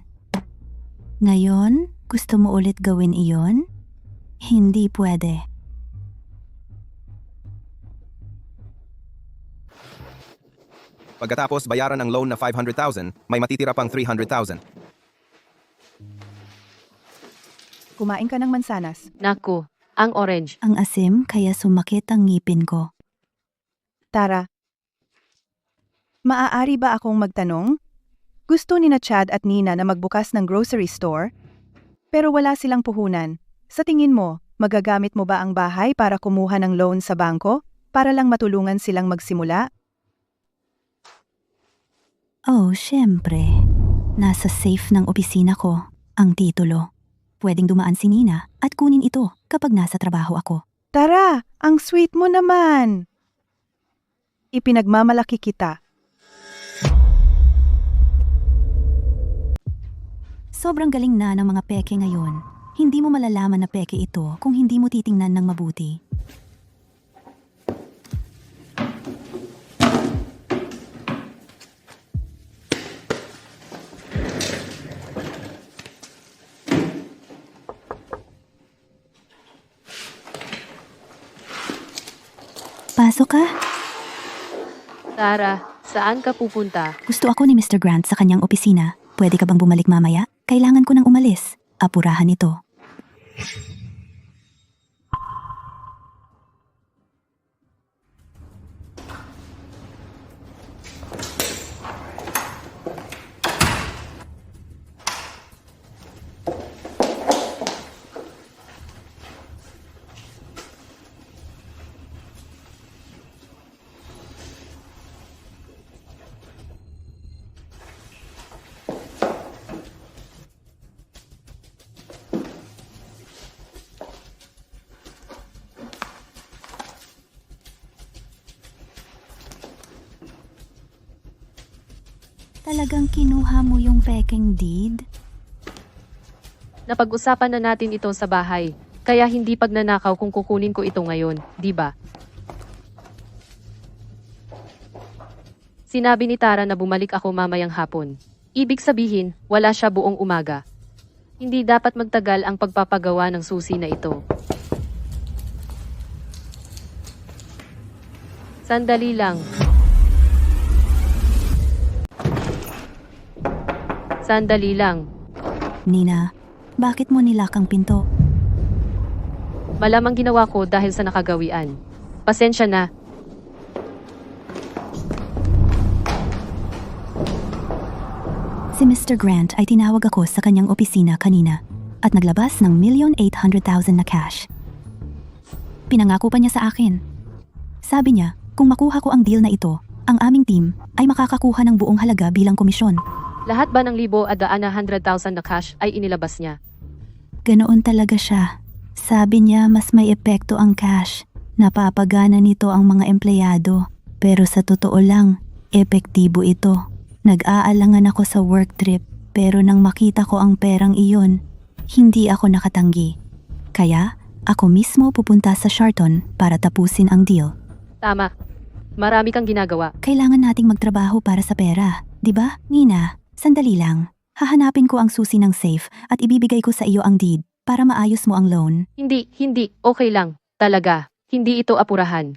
Ngayon, gusto mo ulit gawin iyon? Hindi pwede. pagkatapos bayaran ng loan na 500,000, may matitira pang 300,000. Kumain ka ng mansanas. Naku, ang orange. Ang asim kaya sumakit ang ngipin ko. Tara. Maaari ba akong magtanong? Gusto ni na Chad at Nina na magbukas ng grocery store? Pero wala silang puhunan. Sa tingin mo, magagamit mo ba ang bahay para kumuha ng loan sa bangko? Para lang matulungan silang magsimula? Oh, syempre. Nasa safe ng opisina ko ang titulo. Pwedeng dumaan si Nina at kunin ito kapag nasa trabaho ako. Tara, ang sweet mo naman! Ipinagmamalaki kita. Sobrang galing na ng mga peke ngayon. Hindi mo malalaman na peke ito kung hindi mo titingnan ng mabuti. Pasok ka. Tara, saan ka pupunta? Gusto ako ni Mr. Grant sa kanyang opisina. Pwede ka bang bumalik mamaya? Kailangan ko nang umalis. Apurahan ito. Talagang kinuha mo yung peking deed? Napag-usapan na natin ito sa bahay, kaya hindi pagnanakaw kung kukunin ko ito ngayon, di ba? Sinabi ni Tara na bumalik ako mamayang hapon. Ibig sabihin, wala siya buong umaga. Hindi dapat magtagal ang pagpapagawa ng susi na ito. Sandali lang. Sandali lang. Nina, bakit mo nilakang pinto? Malamang ginawa ko dahil sa nakagawian. Pasensya na. Si Mr. Grant ay tinawag ako sa kanyang opisina kanina at naglabas ng 1,800,000 na cash. Pinangako pa niya sa akin. Sabi niya, kung makuha ko ang deal na ito, ang aming team ay makakakuha ng buong halaga bilang komisyon. Lahat ba ng 100,000 na cash ay inilabas niya? Ganoon talaga siya. Sabi niya mas may epekto ang cash. Napapagana nito ang mga empleyado. Pero sa totoo lang, epektibo ito. Nag-aalangan ako sa work trip pero nang makita ko ang perang iyon, hindi ako nakatanggi. Kaya ako mismo pupunta sa Sharton para tapusin ang deal. Tama. Marami kang ginagawa. Kailangan nating magtrabaho para sa pera, di ba? Nina, sandali lang. Hahanapin ko ang susi ng safe at ibibigay ko sa iyo ang deed para maayos mo ang loan. Hindi. Okay lang. Talaga. Hindi ito apurahan.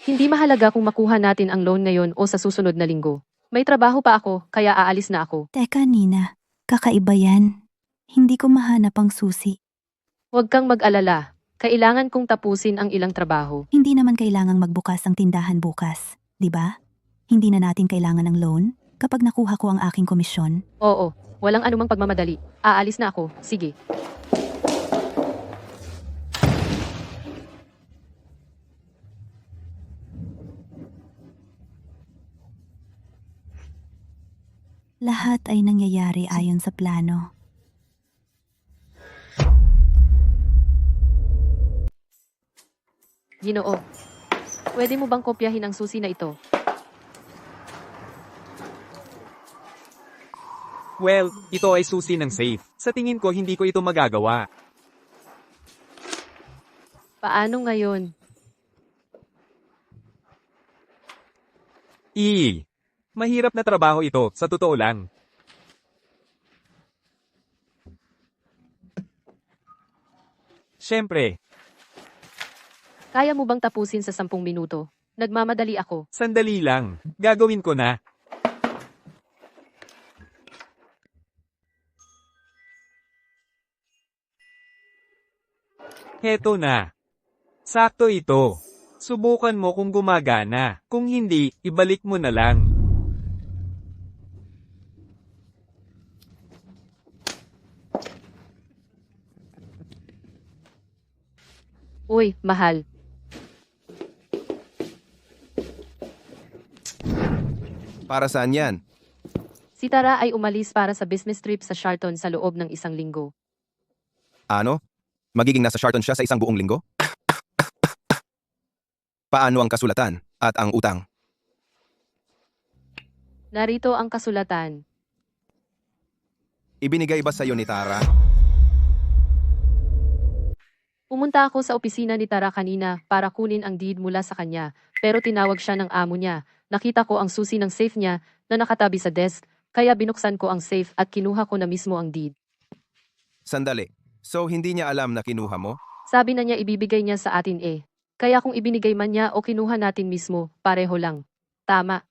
Hindi mahalaga kung makuha natin ang loan ngayon o sa susunod na linggo. May trabaho pa ako, kaya aalis na ako. Teka Nina, kakaiba yan. Hindi ko mahanap ang susi. Huwag kang mag-alala. Kailangan kong tapusin ang ilang trabaho. Hindi naman kailangang magbukas ang tindahan bukas, di ba? Hindi na natin kailangan ng loan kapag nakuha ko ang aking komisyon. Oo, walang anumang pagmamadali. Aalis na ako. Sige. Lahat ay nangyayari ayon sa plano. Ginoo. Pwede mo bang kopyahin ang susi na ito? Well, ito ay susi ng safe. Sa tingin ko hindi ko ito magagawa. Paano ngayon? Mahirap na trabaho ito, sa totoo lang. Siyempre, Kaya mo bang tapusin sa 10 minuto? Nagmamadali ako. sandali lang. Gagawin ko na. Heto na. Sakto ito. Subukan mo kung gumagana. Kung hindi, ibalik mo na lang. Uy, mahal. Para saan yan? Si Tara ay umalis para sa business trip sa Sharton sa loob ng 1 linggo. Ano? Magiging nasa Sharton siya sa isang buong linggo? Paano ang kasulatan at ang utang? Narito ang kasulatan. Ibinigay ba sa'yo ni Tara? Pumunta ako sa opisina ni Tara kanina para kunin ang deed mula sa kanya, pero tinawag siya ng amo niya. Nakita ko ang susi ng safe niya na nakatabi sa desk, kaya binuksan ko ang safe at kinuha ko na mismo ang deed. Sandali. So hindi niya alam na kinuha mo? Sabi na niya ibibigay niya sa atin eh. Kaya kung ibinigay man niya o kinuha natin mismo, pareho lang. Tama.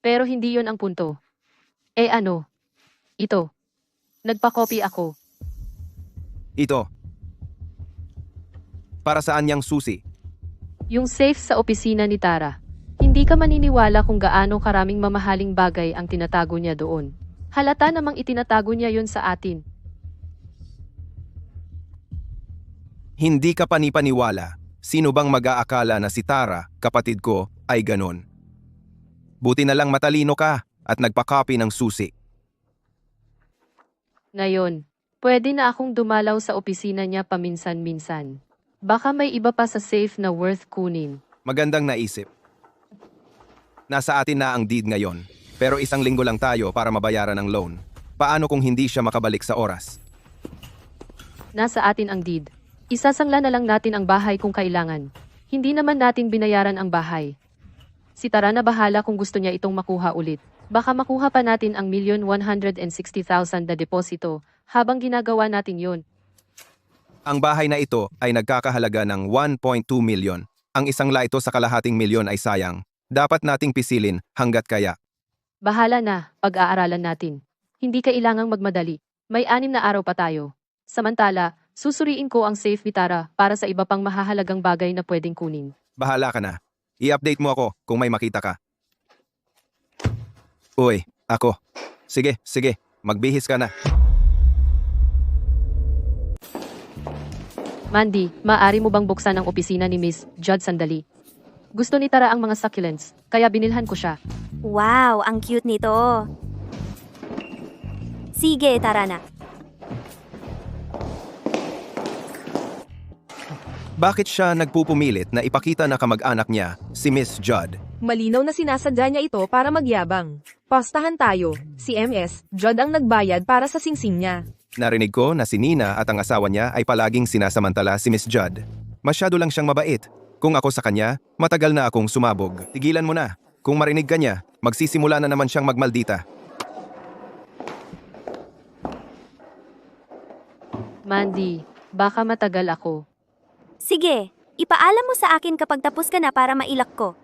Pero hindi yon ang punto. Eh ano? Ito. Nagpa-copy ako. Ito. Para saan yang susi? Yung safe sa opisina ni Tara. Hindi ka maniniwala kung gaano karaming mamahaling bagay ang tinatago niya doon. Halata namang itinatago niya yon sa atin. Hindi ka panipaniwala. Sino bang mag-aakala na si Tara, kapatid ko, ay ganon? Buti na lang matalino ka at nagpa-copy ng susi. Ngayon, pwede na akong dumalaw sa opisina niya paminsan-minsan. Baka may iba pa sa safe na worth kunin. Magandang naisip. Nasa atin na ang deed ngayon, pero 1 linggo lang tayo para mabayaran ang loan. Paano kung hindi siya makabalik sa oras? Nasa atin ang deed. Isasangla na lang natin ang bahay kung kailangan. Hindi naman natin binayaran ang bahay. Si Tara na bahala kung gusto niya itong makuha ulit. Baka makuha pa natin ang 1,160,000 na deposito habang ginagawa natin yun. Ang bahay na ito ay nagkakahalaga ng 1.2 milyon. Ang isang laito sa kalahating milyon ay sayang. Dapat nating pisilin hanggat kaya. Bahala na, pag-aaralan natin. Hindi kailangang magmadali. May 6 na araw pa tayo. Samantala, susuriin ko ang safe ni Tara para sa iba pang mahahalagang bagay na pwedeng kunin. Bahala ka na. I-update mo ako kung may makita ka. Uy, ako. Sige, magbihis ka na. Mandy, maaari mo bang buksan ang opisina ni Miss Judd sandali? Gusto ni Tara ang mga succulents, kaya binilhan ko siya. Wow, ang cute nito. Sige, tara na. Bakit siya nagpupumilit na ipakita na kamag-anak niya, si Miss Judd? Malinaw na sinasadya niya ito para magyabang. Pastahan tayo. Si MS, Judd ang nagbayad para sa singsing niya. Narinig ko na si Nina at ang asawa niya ay palaging sinasamantala si Miss Judd. Masyado lang siyang mabait. Kung ako sa kanya, matagal na akong sumabog. Tigilan mo na. Kung marinig ka niya, magsisimula na naman siyang magmaldita. Mandy, baka matagal ako. Sige, ipaalam mo sa akin kapag tapos ka na para mailak ko.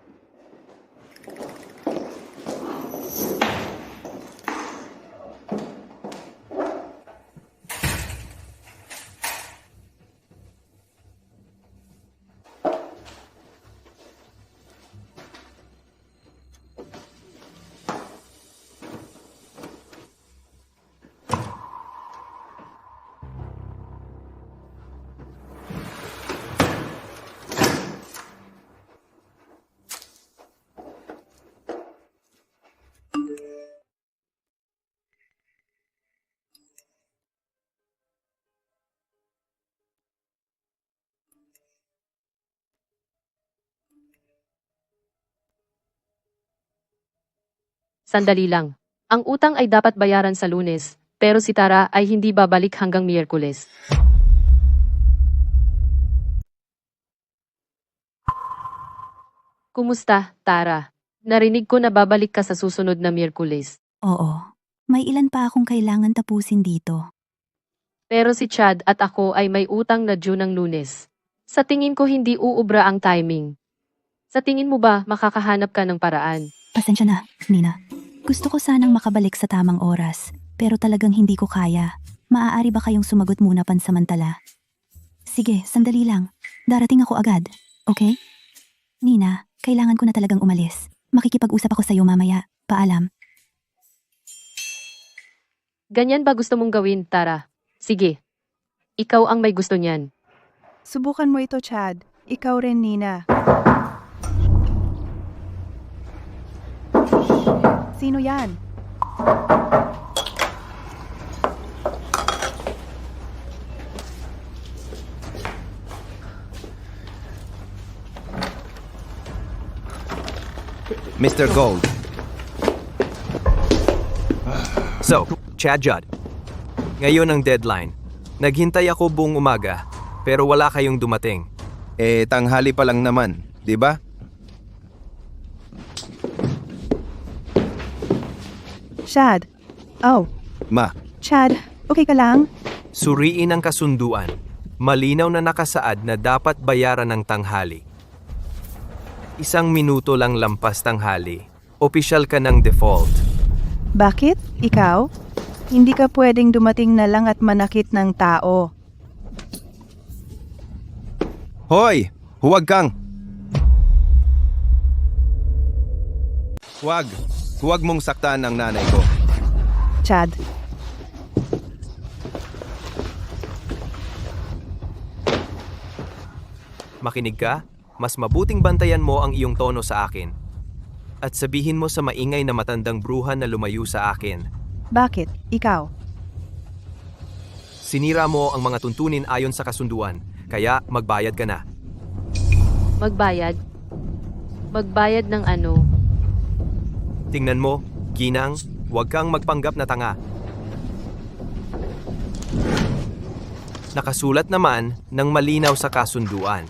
Sandali lang. Ang utang ay dapat bayaran sa Lunes, pero si Tara ay hindi babalik hanggang Miyerkules. Kumusta, Tara? Narinig ko na babalik ka sa susunod na Miyerkules. Oo, may ilan pa akong kailangan tapusin dito. Pero si Chad at ako ay may utang na due ng Lunes. Sa tingin ko hindi uubra ang timing. Sa tingin mo ba makakahanap ka ng paraan? Pasensya na, Nina. Gusto ko sanang makabalik sa tamang oras, pero talagang hindi ko kaya. Maaari ba kayong sumagot muna pansamantala? Sige, sandali lang. Darating ako agad, okay? Nina, kailangan ko na talagang umalis. Makikipag-usap ako sa iyo mamaya. Paalam. Ganyan ba gusto mong gawin, Tara? Sige. Ikaw ang may gusto niyan. Subukan mo ito, Chad. Ikaw rin, Nina. Sino yan? Mr. Gold. So, Chad Judd. Ngayon ang deadline. Naghintay ako buong umaga, pero wala kayong dumating. Tanghali pa lang naman, di ba? Chad. Oh, Ma, Chad, okay ka lang? Suriin ang kasunduan. Malinaw na nakasaad na dapat bayaran ng tanghali. 1 minuto lang lampas tanghali. Opisyal ka ng default. Bakit? Ikaw? Hindi ka pwedeng dumating na lang at manakit ng tao. hoy! Huwag kang! Huwag mong saktan ang nanay ko. Chad, Makinig ka, mas mabuting bantayan mo ang iyong tono sa akin. At sabihin mo sa maingay na matandang bruha na lumayo sa akin. bakit? Ikaw? Sinira mo ang mga tuntunin ayon sa kasunduan, kaya magbayad ka na. Magbayad? Magbayad ng ano? Tingnan mo, Ginang, huwag kang magpanggap na tanga. Nakasulat naman ng malinaw sa kasunduan.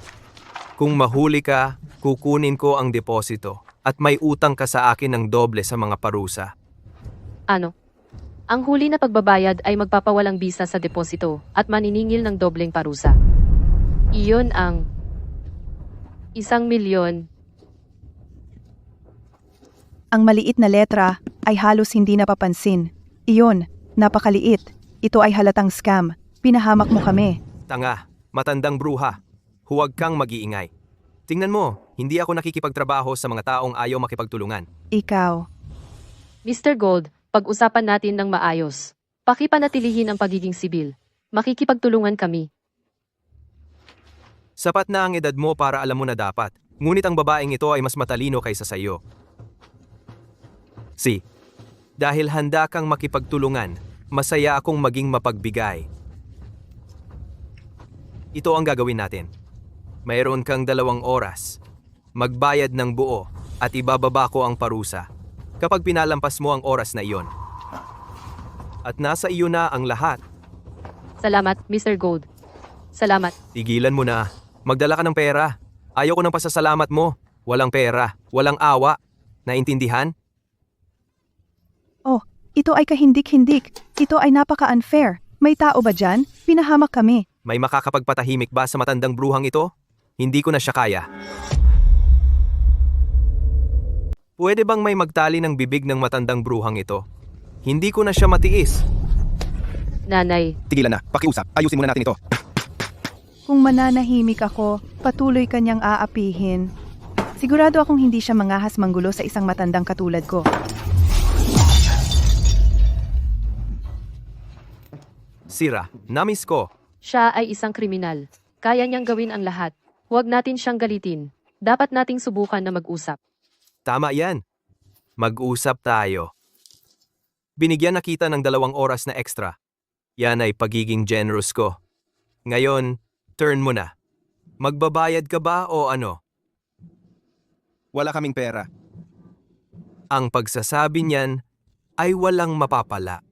Kung mahuli ka, kukunin ko ang deposito. at may utang ka sa akin ng doble sa mga parusa. Ano? Ang huli na pagbabayad ay magpapawalang bisa sa deposito at maniningil ng dobleng parusa. Iyon ang 1,000,000. Ang maliit na letra ay halos hindi napapansin. Iyon, napakaliit. Ito ay halatang scam. Pinahamak mo kami. Tanga, matandang bruha. Huwag kang mag-iingay. Tingnan mo, hindi ako nakikipagtrabaho sa mga taong ayaw makipagtulungan. Ikaw. Mr. Gold, pag-usapan natin ng maayos. Pakipanatilihin ang pagiging sibil. Makikipagtulungan kami. Sapat na ang edad mo para alam mo na dapat. Ngunit ang babaeng ito ay mas matalino kaysa sa iyo. Dahil handa kang makipagtulungan, masaya akong maging mapagbigay. Ito ang gagawin natin. Mayroon kang 2 oras. Magbayad ng buo at ibababa ko ang parusa kapag pinalampas mo ang oras na iyon. At nasa iyo na ang lahat. Salamat, Mr. Gold. Salamat. Tigilan mo na. Magdala ka ng pera. Ayaw ko ng pasasalamat mo. Walang pera. Walang awa. Naintindihan? Oh, ito ay kahindik-hindik. Ito ay napaka-unfair. May tao ba dyan? Pinahamak kami. May makakapagpatahimik ba sa matandang bruhang ito? Hindi ko na siya kaya. Pwede bang may magtali ng bibig ng matandang bruhang ito? Hindi ko na siya matiis. Nanay, Tigilan na, pakiusap, ayusin muna natin ito. Kung mananahimik ako, patuloy kanyang aapihin. Sigurado akong hindi siya mangahas manggulo sa isang matandang katulad ko. Sira, namis ko. siya ay isang kriminal. Kaya niyang gawin ang lahat. Huwag natin siyang galitin. Dapat nating subukan na mag-usap. Tama yan. Mag-usap tayo. Binigyan na kita ng 2 oras na extra. Yan ay pagiging generous ko. Ngayon, turn mo na. Magbabayad ka ba o ano? Wala kaming pera. Ang pagsasabi niyan ay walang mapapala.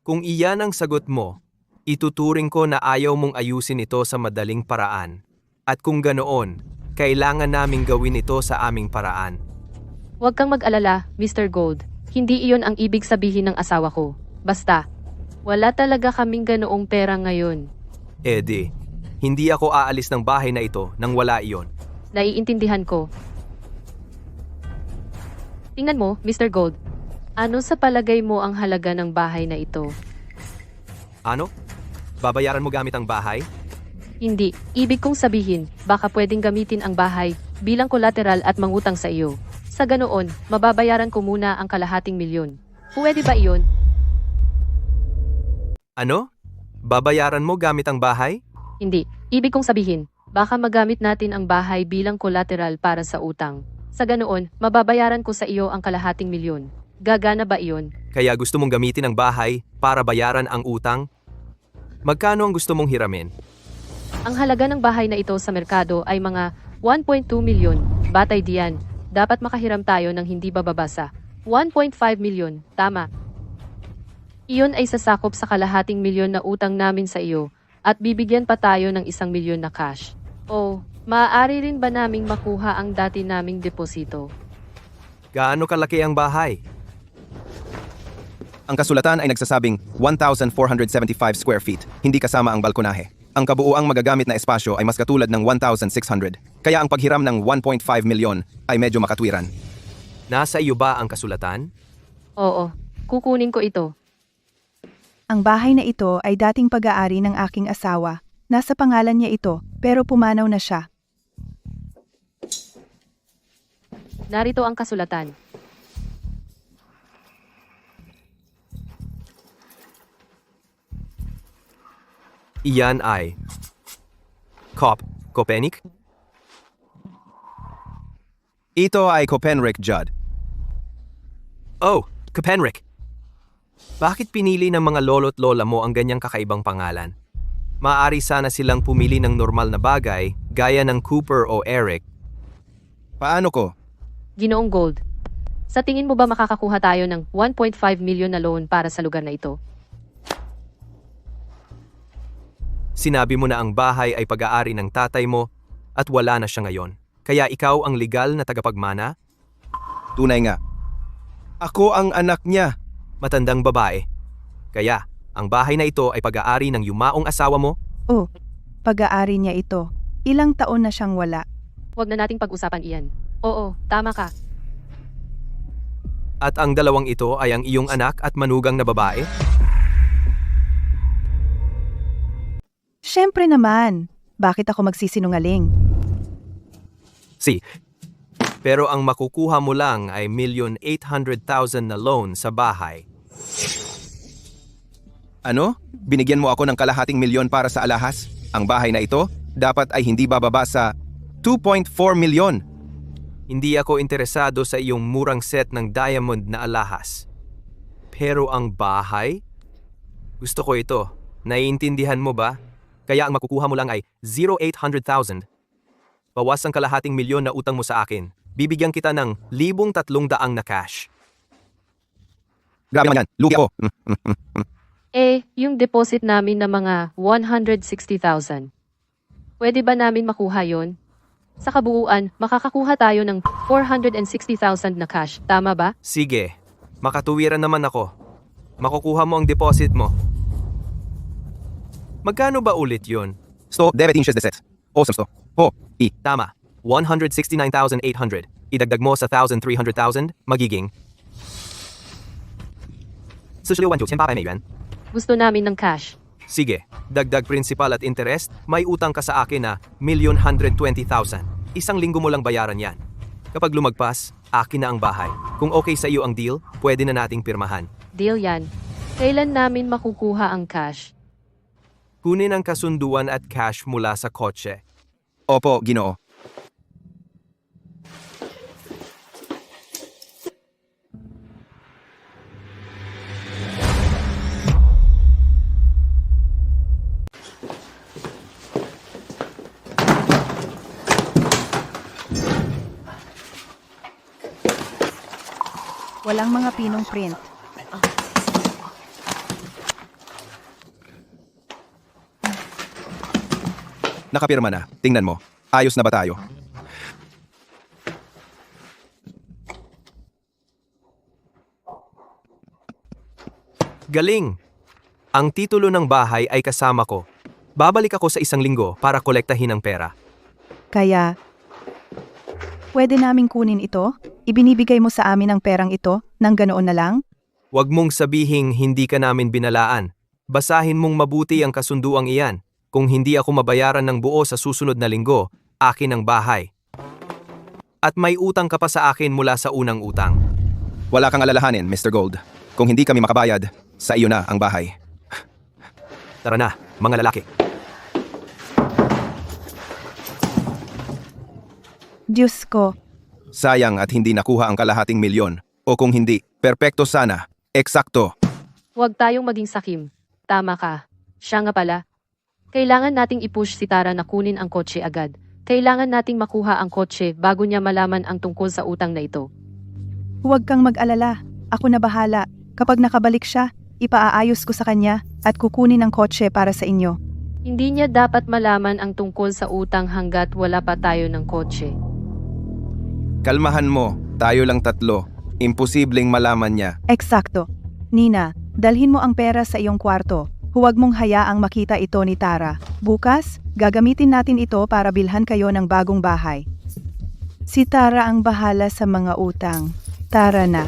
Kung iyan ang sagot mo, ituturing ko na ayaw mong ayusin ito sa madaling paraan. At kung ganoon, kailangan naming gawin ito sa aming paraan. Huwag kang mag-alala, Mr. Gold. Hindi iyon ang ibig sabihin ng asawa ko. Basta, wala talaga kaming ganoong pera ngayon. Eddie, hindi ako aalis ng bahay na ito nang wala iyon. Naiintindihan ko. Tingnan mo, Mr. Gold. Ano sa palagay mo ang halaga ng bahay na ito? Ano? Babayaran mo gamit ang bahay? Hindi. Ibig kong sabihin, baka pwedeng gamitin ang bahay bilang collateral at mangutang sa iyo. Sa ganoon, mababayaran ko muna ang 250,000. Pwede ba iyon? Ano? Babayaran mo gamit ang bahay? Hindi. Ibig kong sabihin, baka magamit natin ang bahay bilang collateral para sa utang. Sa ganoon, mababayaran ko sa iyo ang 250,000. Gagana ba iyon? Kaya gusto mong gamitin ang bahay para bayaran ang utang? Magkano ang gusto mong hiramin? Ang halaga ng bahay na ito sa merkado ay mga 1.2 milyon. Batay diyan, dapat makahiram tayo ng hindi bababa sa 1.5 milyon. Tama. Iyon ay sasakop sa 250,000 na utang namin sa iyo at bibigyan pa tayo ng 1,000,000 na cash. O, maaari rin ba naming makuha ang dati naming deposito? Gaano kalaki ang bahay? Ang kasulatan ay nagsasabing 1,475 square feet, hindi kasama ang balkonahe. Ang kabuuang magagamit na espasyo ay mas katulad ng 1,600, kaya ang paghiram ng 1.5 milyon ay medyo makatwiran. Nasa iyo ba ang kasulatan? Oo, kukunin ko ito. Ang bahay na ito ay dating pag-aari ng aking asawa. Nasa pangalan niya ito, pero pumanaw na siya. Narito ang kasulatan. Iyan ay Kopenik? Ito ay Copenric Judd. Oh, Kopenrik. Bakit pinili ng mga lolo't lola mo ang ganyang kakaibang pangalan? Maaari sana silang pumili ng normal na bagay gaya ng Cooper o Eric. Paano ko? Ginoong Gold. Sa tingin mo ba makakakuha tayo ng 1.5 milyon na loan para sa lugar na ito? Sinabi mo na ang bahay ay pag-aari ng tatay mo at wala na siya ngayon. Kaya ikaw ang legal na tagapagmana? Tunay nga. Ako ang anak niya. Matandang babae. Kaya, ang bahay na ito ay pag-aari ng yumaong asawa mo? Oh, pag-aari niya ito. Ilang taon na siyang wala. Huwag na nating pag-usapan iyan. Oo, tama ka. At ang dalawang ito ay ang iyong anak at manugang na babae? Siyempre naman. Bakit ako magsisinungaling? Pero ang makukuha mo lang ay 1,800,000 na loan sa bahay. Ano? Binigyan mo ako ng kalahating milyon para sa alahas? Ang bahay na ito dapat ay hindi bababa sa 2.4 milyon. Hindi ako interesado sa iyong murang set ng diamond na alahas. Pero ang bahay? Gusto ko ito. Naiintindihan mo ba? Kaya ang makukuha mo lang ay 0,800,000. Bawas ang kalahating milyon na utang mo sa akin. Bibigyan kita ng 1,300 na cash. Grabe naman yan. Lugi ako. Yung deposit namin na mga 160,000. Pwede ba namin makuha yon? Sa kabuuan, makakakuha tayo ng 460,000 na cash. Tama ba? Sige, makatuwiran naman ako. Makukuha mo ang deposit mo. Magkano ba ulit yun? 196. Awesome. Tama, 169,800. Idagdag mo sa 1,300,000, magiging... Gusto namin ng cash. Sige, dagdag principal at interest, may utang ka sa akin na 1,120,000. Isang linggo mo lang bayaran yan. Kapag lumagpas, akin na ang bahay. Kung okay sa iyo ang deal, pwede na nating pirmahan. Deal yan. Kailan namin makukuha ang cash? Kunin ang kasunduan at cash mula sa kotse. Opo, Ginoo. Walang mga pinong print. Nakapirma na. Tingnan mo. Ayos na ba tayo? Galing! Ang titulo ng bahay ay kasama ko. Babalik ako sa isang linggo para kolektahin ang pera. Kaya, pwede naming kunin ito? Ibinibigay mo sa amin ang perang ito nang ganoon na lang? Huwag mong sabihing hindi ka namin binalaan. Basahin mong mabuti ang kasunduang iyan. Kung hindi ako mabayaran ng buo sa susunod na linggo, akin ang bahay. At may utang ka pa sa akin mula sa unang utang. Wala kang alalahanin, Mr. Gold. Kung hindi kami makabayad, sa iyo na ang bahay. Tara na, mga lalaki. Diyos ko, Sayang at hindi nakuha ang kalahating milyon. O kung hindi, perpekto sana. Eksakto. Huwag tayong maging sakim. Tama ka. Siya nga pala. Kailangan nating i-push si Tara na kunin ang kotse agad. Kailangan nating makuha ang kotse bago niya malaman ang tungkol sa utang na ito. huwag kang mag-alala. Ako na bahala. Kapag nakabalik siya, ipaaayos ko sa kanya at kukunin ang kotse para sa inyo. Hindi niya dapat malaman ang tungkol sa utang hanggat wala pa tayo ng kotse. Kalmahan mo. Tayo lang tatlo. Imposibleng malaman niya. Eksakto. Nina, dalhin mo ang pera sa iyong kwarto. Huwag mong hayaang makita ito ni Tara. Bukas, gagamitin natin ito para bilhan kayo ng bagong bahay. Si Tara ang bahala sa mga utang. Tara na.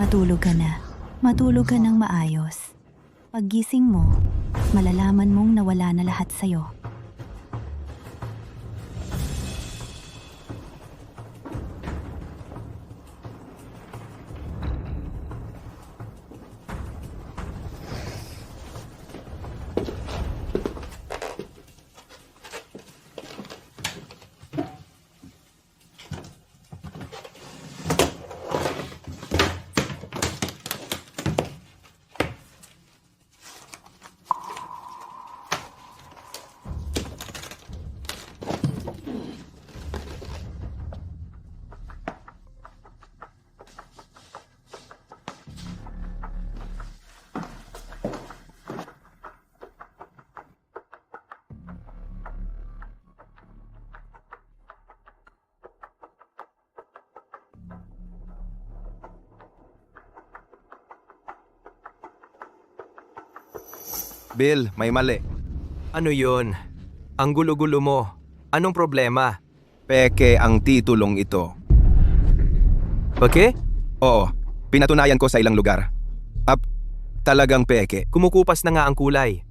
Matulog ka na. Matulog ka ng maayos. Paggising mo, malalaman mong nawala na lahat sa'yo. Bill, may mali. Ano yon? Ang gulo-gulo mo. Anong problema? Peke ang titulong ito. Pake? Oo, pinatunayan ko sa ilang lugar. Talagang peke. Kumukupas na nga ang kulay.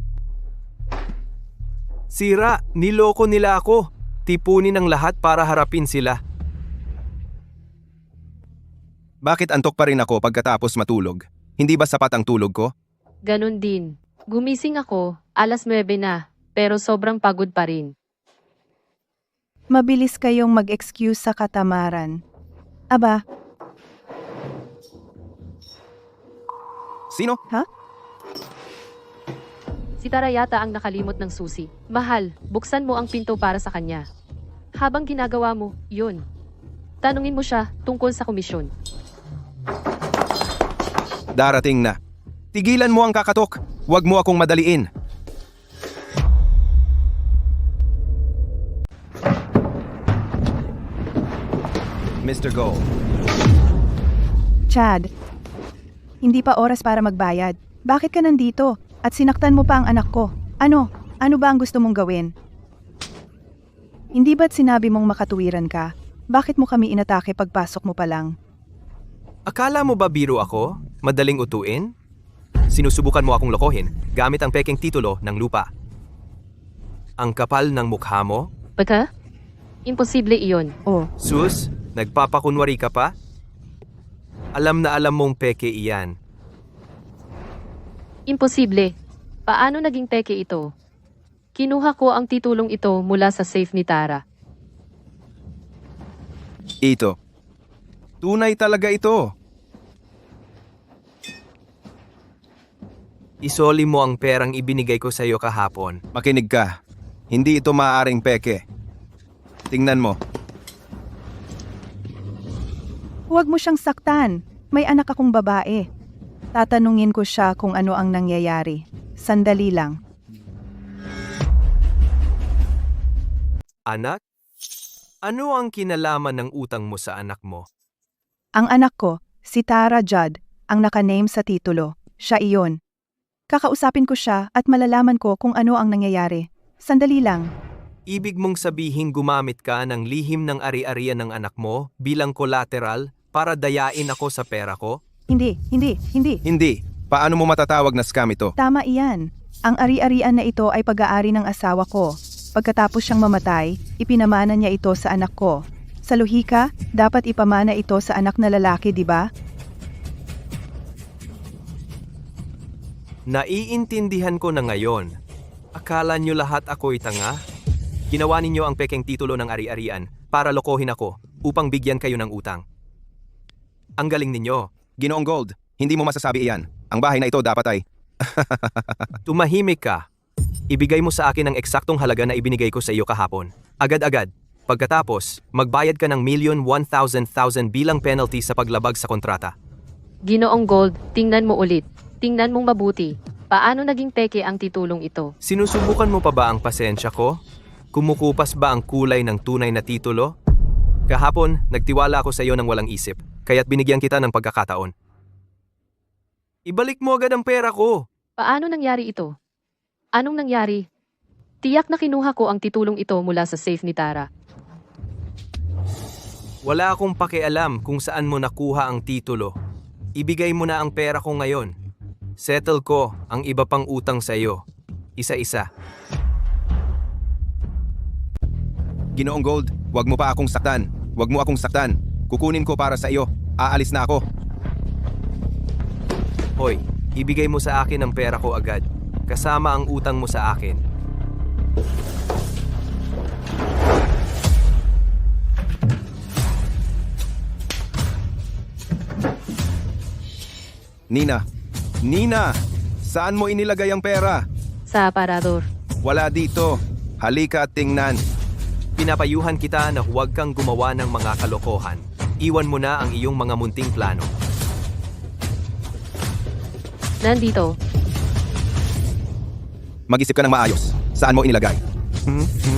Sira, niloko nila ako. Tipunin ang lahat para harapin sila. Bakit antok pa rin ako pagkatapos matulog? Hindi ba sapat ang tulog ko? Ganon din. Gumising ako, 9:00 na, pero sobrang pagod pa rin. Mabilis kayong mag-excuse sa katamaran. Aba, Sino? Si Tara yata ang nakalimot ng susi. Mahal, buksan mo ang pinto para sa kanya. Habang ginagawa mo, yun. Tanungin mo siya tungkol sa komisyon. Darating na. Tigilan mo ang kakatok. Huwag mo akong madaliin. Mr. Go. Chad, hindi pa oras para magbayad. Bakit ka nandito? At sinaktan mo pa ang anak ko. Ano? Ano ba ang gusto mong gawin? Hindi ba't sinabi mong makatuwiran ka? Bakit mo kami inatake pagpasok mo pa lang? Akala mo ba biro ako? Madaling utuin? Sinusubukan mo akong lokohin gamit ang pekeng titulo ng lupa. Ang kapal ng mukha mo? Pagka? Imposible iyon. Oh, Sus, nagpapakunwari ka pa? Alam na alam mong peke iyan. Imposible. Paano naging peke ito? Kinuha ko ang titulong ito mula sa safe ni Tara. Ito. Tunay talaga ito. Isoli mo ang perang ibinigay ko sa iyo kahapon. Makinig ka. Hindi ito maaaring peke. Tingnan mo. huwag mo siyang saktan. May anak akong babae. Tatanungin ko siya kung ano ang nangyayari. Sandali lang. Anak? Ano ang kinalaman ng utang mo sa anak mo? Ang anak ko, si Tara Judd, ang nakaname sa titulo. Siya iyon. Kakausapin ko siya at malalaman ko kung ano ang nangyayari. Sandali lang. Ibig mong sabihin gumamit ka ng lihim ng ari-arian ng anak mo bilang collateral para dayain ako sa pera ko? Hindi. Hindi. Paano mo matatawag na scam ito? Tama iyan. Ang ari-arian na ito ay pag-aari ng asawa ko. Pagkatapos siyang mamatay, ipinamana niya ito sa anak ko. Sa lohika, dapat ipamana ito sa anak na lalaki, di ba? Naiintindihan ko na ngayon. Akala nyo lahat ako'y tanga? Ginawa ninyo ang pekeng titulo ng ari-arian para lokohin ako upang bigyan kayo ng utang. Ang galing ninyo. Ginoong Gold, hindi mo masasabi iyan. Ang bahay na ito dapat ay... Tumahimik ka. Ibigay mo sa akin ang eksaktong halaga na ibinigay ko sa iyo kahapon. Agad-agad. Pagkatapos, magbayad ka ng 1,100,000 bilang penalty sa paglabag sa kontrata. Ginoong Gold, tingnan mo ulit. Tingnan mong mabuti. Paano naging peke ang titulong ito? Sinusubukan mo pa ba ang pasensya ko? Kumukupas ba ang kulay ng tunay na titulo? Kahapon, nagtiwala ako sa iyo ng walang isip, kaya't binigyan kita ng pagkakataon. Ibalik mo agad ang pera ko! Paano nangyari ito? Anong nangyari? Tiyak na kinuha ko ang titulong ito mula sa safe ni Tara. Wala akong pakialam kung saan mo nakuha ang titulo. Ibigay mo na ang pera ko ngayon. Settle ko ang iba pang utang sa iyo. Isa-isa. Ginoong Gold, huwag mo pa akong saktan. Huwag mo akong saktan. Kukunin ko para sa iyo. Aalis na ako. Hoy, ibigay mo sa akin ang pera ko agad. Kasama ang utang mo sa akin. Nina! Nina! Saan mo inilagay ang pera? Sa aparador. Wala dito. Halika at tingnan. Pinapayuhan kita na huwag kang gumawa ng mga kalokohan. Iwan mo na ang iyong mga munting plano. Nandito. Mag-isip ka ng maayos. Saan mo inilagay?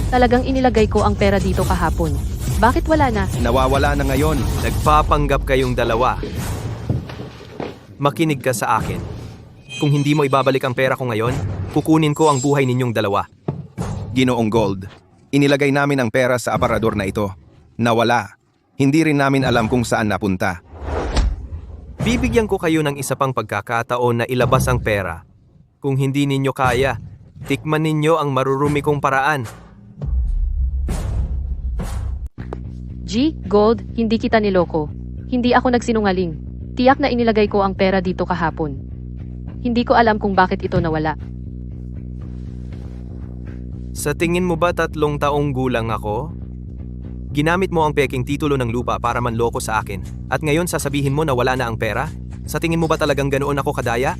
Talagang inilagay ko ang pera dito kahapon. Bakit wala na? Nawawala na ngayon. Nagpapanggap kayong dalawa. Makinig ka sa akin. Kung hindi mo ibabalik ang pera ko ngayon, kukunin ko ang buhay ninyong dalawa. Ginoong Gold, inilagay namin ang pera sa aparador na ito. Nawala. Hindi rin namin alam kung saan napunta. Bibigyan ko kayo ng isa pang pagkakataon na ilabas ang pera. Kung hindi ninyo kaya, tikman ninyo ang marurumi kong paraan. Gold, hindi kita niloko. Hindi ako nagsinungaling. Tiyak na inilagay ko ang pera dito kahapon. Hindi ko alam kung bakit ito nawala. Sa tingin mo ba 3 taong gulang ako? Ginamit mo ang peking titulo ng lupa para manloko sa akin, at ngayon sasabihin mo na wala na ang pera? Sa tingin mo ba talagang ganoon ako kadaya?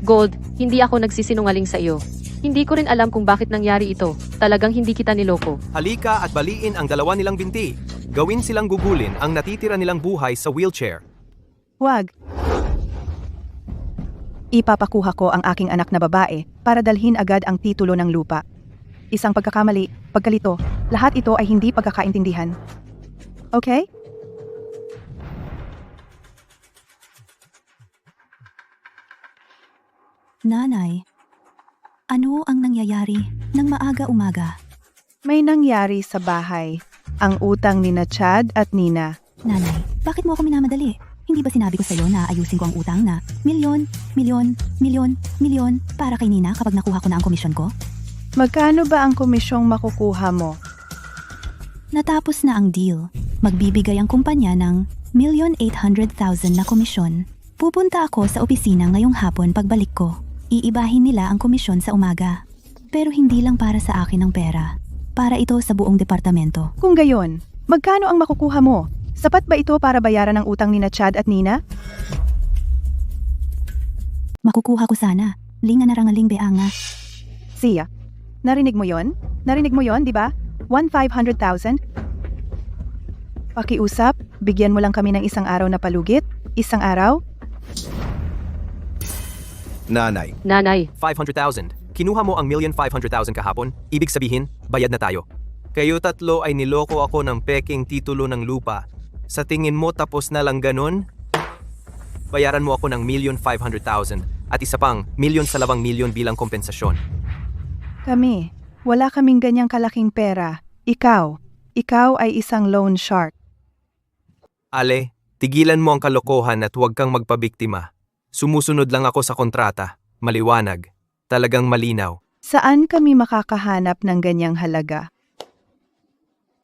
Gold, hindi ako nagsisinungaling sa iyo. Hindi ko rin alam kung bakit nangyari ito. Talagang hindi kita niloko. Halika at baliin ang dalawa nilang binti. Gawin silang gugulin ang natitira nilang buhay sa wheelchair. Huwag. Ipapakuha ko ang aking anak na babae para dalhin agad ang titulo ng lupa. Isang pagkakamali, pagkalito, lahat ito ay hindi pagkakaintindihan. Okay? Nanay, ano ang nangyayari ng maaga-umaga? May nangyari sa bahay. Ang utang ni na Chad at Nina. Nanay, bakit mo ako minamadali? Hindi ba sinabi ko sa'yo na ayusin ko ang utang na milyon para kay Nina kapag nakuha ko na ang komisyon ko? Magkano ba ang komisyong makukuha mo? Natapos na ang deal. Magbibigay ang kumpanya ng 1,800,000 na komisyon. Pupunta ako sa opisina ngayong hapon pagbalik ko. Iibahin nila ang komisyon sa umaga. Pero hindi lang para sa akin ang pera. Para ito sa buong departamento. Kung gayon, magkano ang makukuha mo? Sapat ba ito para bayaran ang utang ni na Chad at Nina? Makukuha ko sana. Linga narangaling beanga. Siya, narinig mo yon? Narinig mo yon, di ba? 1,500,000? Pakiusap, bigyan mo lang kami ng isang araw na palugit. Isang araw? Nanay, 500,000. Kinuha mo ang 1,500,000 kahapon, ibig sabihin, bayad na tayo. Kayo 3 ay niloko ako ng peking titulo ng lupa. Sa tingin mo tapos na lang ganon? Bayaran mo ako ng 1,500,000 at isa pang 1,200,000 bilang kompensasyon. Kami, wala kaming ganyang kalaking pera. Ikaw ay isang loan shark. Ale, tigilan mo ang kalokohan at huwag kang magpabiktima. Sumusunod lang ako sa kontrata. Maliwanag. Talagang malinaw. Saan kami makakahanap ng ganyang halaga?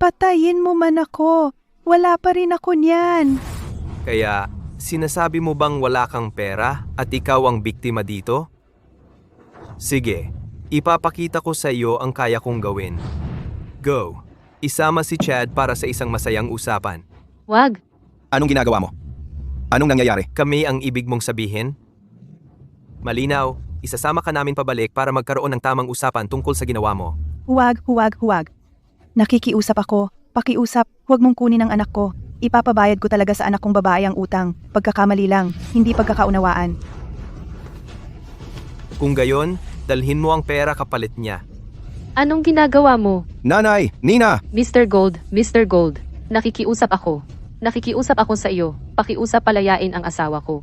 Patayin mo man ako. Wala pa rin ako niyan. Kaya, sinasabi mo bang wala kang pera at ikaw ang biktima dito? Sige, ipapakita ko sa iyo ang kaya kong gawin. Go! Isama si Chad para sa isang masayang usapan. Wag. anong ginagawa mo? Anong nangyayari? Kami ang ibig mong sabihin? Malinaw, isasama ka namin pabalik para magkaroon ng tamang usapan tungkol sa ginawa mo. Huwag. Nakikiusap ako. Pakiusap, huwag mong kunin ang anak ko. Ipapabayad ko talaga sa anak kong babae ang utang. Pagkakamali lang, hindi pagkakaunawaan. Kung gayon, dalhin mo ang pera kapalit niya. Anong ginagawa mo? Nanay! Nina! Mr. Gold, nakikiusap ako. Nakikiusap ako sa iyo. Pakiusap palayain ang asawa ko.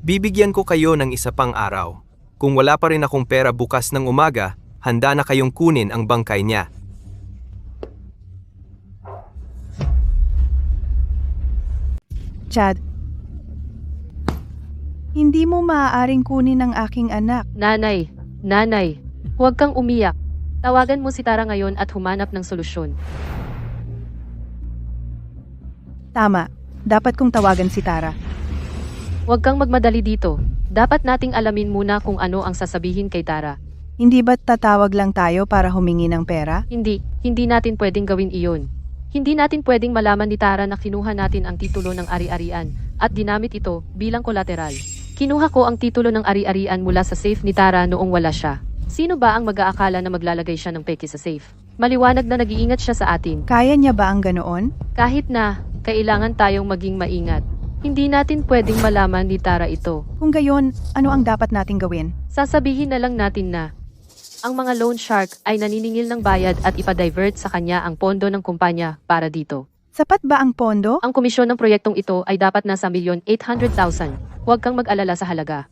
Bibigyan ko kayo ng isa pang araw. Kung wala pa rin akong pera bukas ng umaga, handa na kayong kunin ang bangkay niya. Chad, hindi mo maaaring kunin ang aking anak. Nanay, huwag kang umiyak. Tawagan mo si Tara ngayon at humanap ng solusyon. Tama, dapat kong tawagan si Tara. Huwag kang magmadali dito. Dapat nating alamin muna kung ano ang sasabihin kay Tara. Hindi ba't tatawag lang tayo para humingi ng pera? Hindi natin pwedeng gawin iyon. Hindi natin pwedeng malaman ni Tara na kinuha natin ang titulo ng ari-arian at dinamit ito bilang kolateral. Kinuha ko ang titulo ng ari-arian mula sa safe ni Tara noong wala siya. Sino ba ang mag-aakala na maglalagay siya ng peke sa safe? Maliwanag na nag-iingat siya sa atin. Kaya niya ba ang ganoon? Kahit na, kailangan tayong maging maingat. Hindi natin pwedeng malaman ni Tara ito. Kung gayon, ano ang dapat nating gawin? Sasabihin na lang natin na ang mga loan shark ay naniningil ng bayad at ipa-divert sa kanya ang pondo ng kumpanya para dito. Sapat ba ang pondo? Ang komisyon ng proyektong ito ay dapat nasa 1,800,000. Huwag kang mag-alala sa halaga.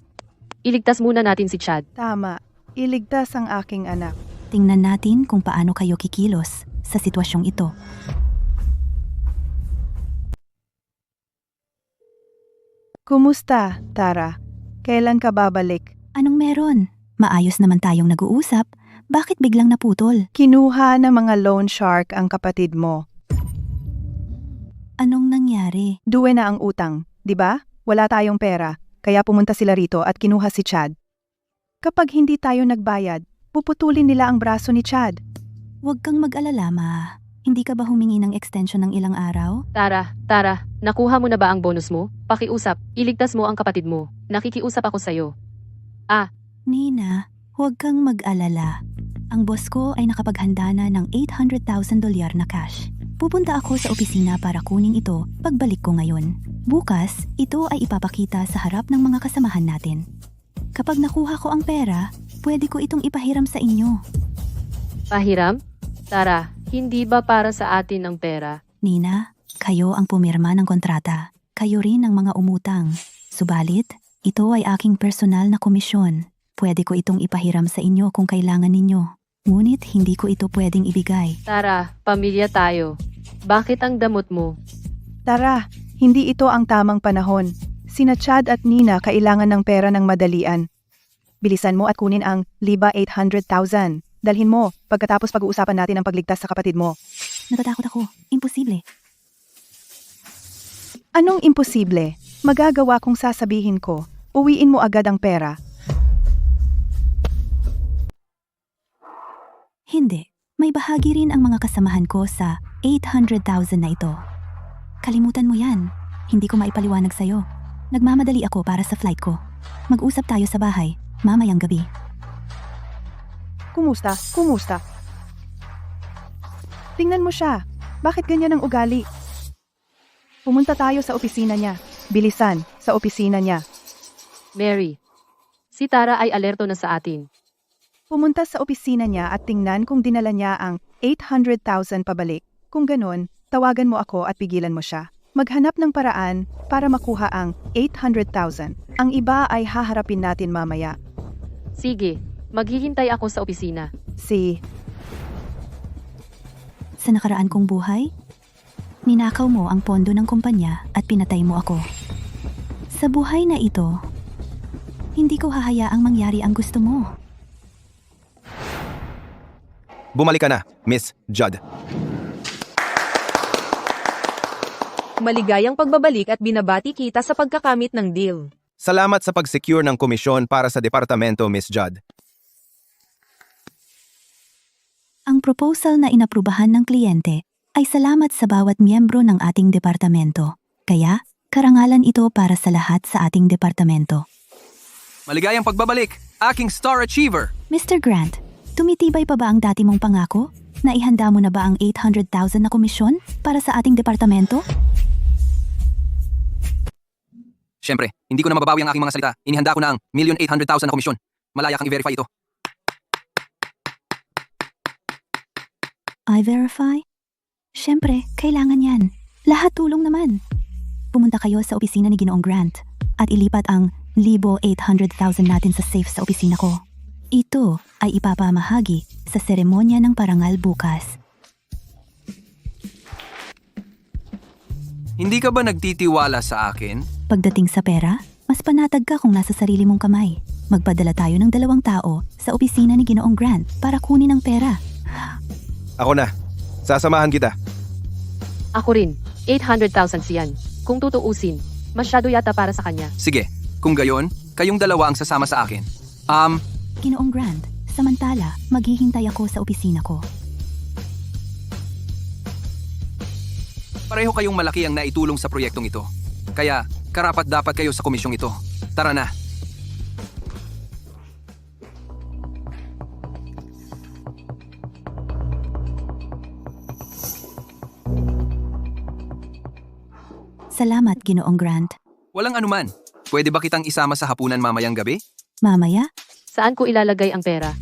iligtas muna natin si Chad. Tama, iligtas ang aking anak. Tingnan natin kung paano kayo kikilos sa sitwasyong ito. Kumusta, Tara? Kailan ka babalik? Anong meron? Maayos naman tayong nag-uusap. Bakit biglang naputol? Kinuha ng mga loan shark ang kapatid mo. Anong nangyari? Duwe na ang utang, di ba? Wala tayong pera, kaya pumunta sila rito at kinuha si Chad. Kapag hindi tayo nagbayad, puputulin nila ang braso ni Chad. Huwag kang mag-alala, Ma. Hindi ka ba humingi ng extension ng ilang araw? Tara, nakuha mo na ba ang bonus mo? Pakiusap, iligtas mo ang kapatid mo. Nakikiusap ako sa'yo. Nina, huwag kang mag-alala. Ang boss ko ay nakapaghanda na ng $800,000 na cash. Pupunta ako sa opisina para kunin ito pagbalik ko ngayon. Bukas, ito ay ipapakita sa harap ng mga kasamahan natin. Kapag nakuha ko ang pera, pwede ko itong ipahiram sa inyo. Pahiram? Tara, hindi ba para sa atin ang pera? Nina, kayo ang pumirma ng kontrata. Kayo rin ang mga umutang. Subalit, ito ay aking personal na komisyon. Pwede ko itong ipahiram sa inyo kung kailangan ninyo. Ngunit hindi ko ito pwedeng ibigay. Tara, pamilya tayo. Bakit ang damot mo? Tara, hindi ito ang tamang panahon. Sina Chad at Nina kailangan ng pera ng madalian. Bilisan mo at kunin ang $800,000. Dalhin mo, pagkatapos pag-uusapan natin ang pagligtas sa kapatid mo. Natatakot ako. Imposible. Anong imposible? Magagawa kong sasabihin ko. Uwiin mo agad ang pera. Hindi. May bahagi rin ang mga kasamahan ko sa $800,000 na ito. Kalimutan mo yan. Hindi ko maipaliwanag sa'yo. Nagmamadali ako para sa flight ko. Mag-usap tayo sa bahay, mamayang gabi. Kumusta? Tingnan mo siya. Bakit ganyan ang ugali? Pumunta tayo sa opisina niya. Bilisan, sa opisina niya. Mary, si Tara ay alerto na sa atin. Pumunta sa opisina niya at tingnan kung dinala niya ang $800,000 pabalik. Kung ganon, tawagan mo ako at pigilan mo siya. Maghanap ng paraan para makuha ang $800,000. Ang iba ay haharapin natin mamaya. Sige, maghihintay ako sa opisina. Sa nakaraan kong buhay, ninakaw mo ang pondo ng kumpanya at pinatay mo ako. Sa buhay na ito, hindi ko hahayaang mangyari ang gusto mo. Bumalik ka na, Miss Judd. Maligayang pagbabalik at binabati kita sa pagkakamit ng deal. Salamat sa pag-secure ng komisyon para sa departamento, Miss Judd. Ang proposal na inaprubahan ng kliyente ay salamat sa bawat miyembro ng ating departamento. Kaya, karangalan ito para sa lahat sa ating departamento. Maligayang pagbabalik, aking Star Achiever! Mr. Grant, tumitibay pa ba ang dati mong pangako? Naihanda mo na ba ang $800,000 na komisyon para sa ating departamento? Siyempre, hindi ko na mababawi ang aking mga salita. Inihanda ko na ang $1,800,000 na komisyon. Malaya kang i-verify ito. I verify? Siyempre, kailangan yan. Lahat tulong naman. Pumunta kayo sa opisina ni Ginoong Grant at ilipat ang $800,000 natin sa safe sa opisina ko. Ito ay ipapamahagi sa seremonya ng parangal bukas. Hindi ka ba nagtitiwala sa akin? Pagdating sa pera, mas panatag ka kung nasa sarili mong kamay. Magpadala tayo ng 2 tao sa opisina ni Ginoong Grant para kunin ang pera. Ako na. Sasamahan kita. Ako rin, $800,000 siyan. Kung tutuusin, masyado yata para sa kanya. Sige, kung gayon, kayong dalawa ang sasama sa akin. Ginoong Grant, samantala, maghihintay ako sa opisina ko. Pareho kayong malaki ang naitulong sa proyektong ito. Kaya, karapat dapat kayo sa komisyong ito. Tara na. Salamat, Ginoong Grant. Walang anuman. Pwede ba kitang isama sa hapunan mamayang gabi? Mamaya, Saan ko ilalagay ang pera?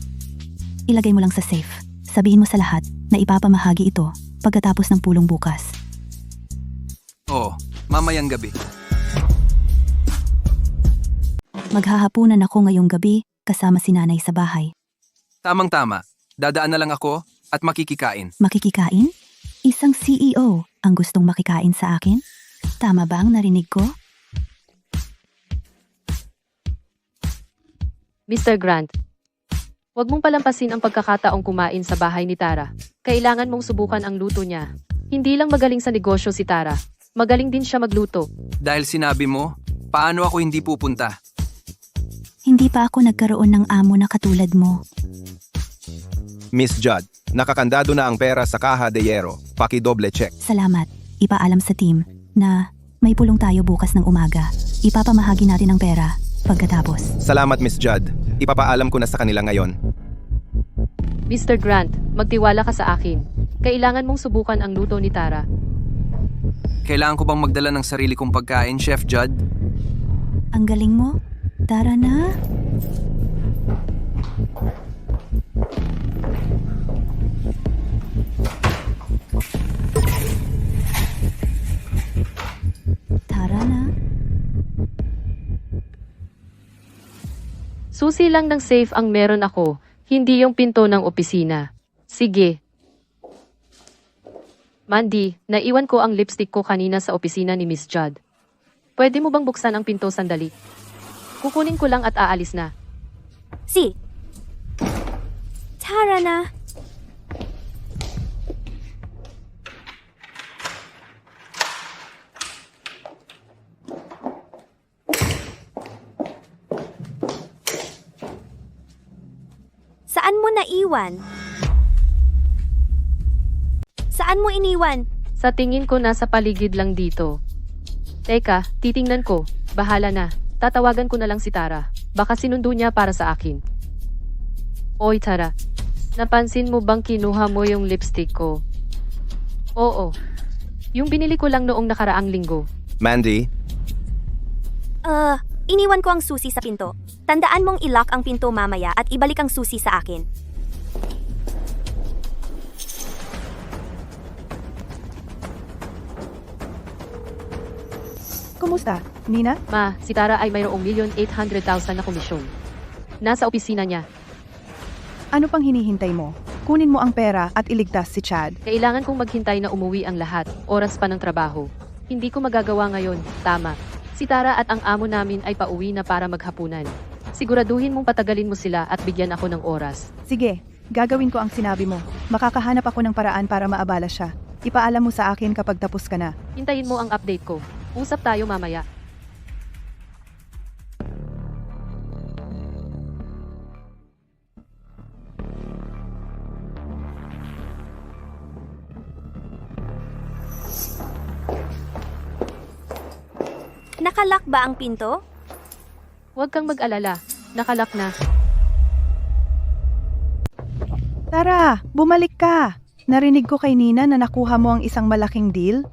ilagay mo lang sa safe. Sabihin mo sa lahat na ipapamahagi ito pagkatapos ng pulong bukas. Oo, mamayang gabi. Maghahapunan ako ngayong gabi kasama si nanay sa bahay. Tamang-tama. Dadaan na lang ako at makikikain. Makikikain? Isang CEO ang gustong makikain sa akin? Tama ba ang narinig ko? Mr. Grant, huwag mong palampasin ang pagkakataong kumain sa bahay ni Tara. Kailangan mong subukan ang luto niya. Hindi lang magaling sa negosyo si Tara, magaling din siya magluto. Dahil sinabi mo, paano ako hindi pupunta? Hindi pa ako nagkaroon ng amo na katulad mo. Miss Judd, nakakandado na ang pera sa Caja de Hierro. Pakidoble check. Salamat. Ipaalam sa team na may pulong tayo bukas ng umaga. Ipapamahagi natin ang pera pagkatapos. Salamat, Miss Judd. Ipapaalam ko na sa kanila ngayon. Mr. Grant, magtiwala ka sa akin. Kailangan mong subukan ang luto ni Tara. Kailangan ko bang magdala ng sarili kong pagkain, Chef Judd? Ang galing mo. Tara na. Tara na. Susi lang ng safe ang meron ako, hindi yung pinto ng opisina. Sige. Mandy, naiwan ko ang lipstick ko kanina sa opisina ni Miss Judd. Pwede mo bang buksan ang pinto sandali? Kukunin ko lang at aalis na. Si. Tara na. Saan mo naiwan? Saan mo iniwan? Sa tingin ko nasa paligid lang dito. Teka, titingnan ko. Bahala na. Tatawagan ko na lang si Tara. Baka sinundo niya para sa akin. Oy Tara, napansin mo bang kinuha mo yung lipstick ko? Oo. Yung binili ko lang noong nakaraang linggo. Mandy, Iniwan ko ang susi sa pinto. Tandaan mong i-lock ang pinto mamaya at ibalik ang susi sa akin. Kumusta, Nina? Ma, si Tara ay mayroong 1,800,000 na komisyon. Nasa opisina niya. Ano pang hinihintay mo? Kunin mo ang pera at iligtas si Chad. Kailangan kong maghintay na umuwi ang lahat, oras pa ng trabaho. Hindi ko magagawa ngayon, tama. Si Tara at ang amo namin ay pauwi na para maghapunan. Siguraduhin mong patagalin mo sila at bigyan ako ng oras. Sige, gagawin ko ang sinabi mo. Makakahanap ako ng paraan para maabala siya. Ipaalam mo sa akin kapag tapos ka na. Hintayin mo ang update ko. Usap tayo mamaya. Nakalock ba ang pinto? Huwag kang mag-alala. Nakalak na. Tara, bumalik ka! Narinig ko kay Nina na nakuha mo ang isang malaking deal.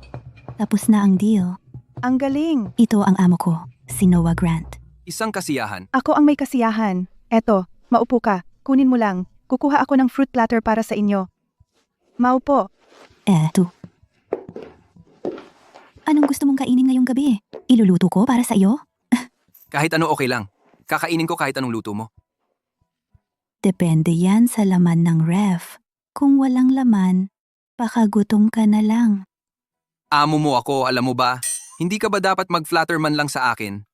Tapos na ang deal. Ang galing! Ito ang amo ko, si Noah Grant. Isang kasiyahan. Ako ang may kasiyahan. Eto, maupo ka. Kunin mo lang. Kukuha ako ng fruit platter para sa inyo. Maupo. Eto. Anong gusto mong kainin ngayong gabi? Iluluto ko para sa iyo? Kahit ano okay lang. Kakainin ko kahit anong luto mo. Depende yan sa laman ng ref. Kung walang laman, baka gutom ka na lang. Amo mo ako, alam mo ba? Hindi ka ba dapat mag-flatter man lang sa akin?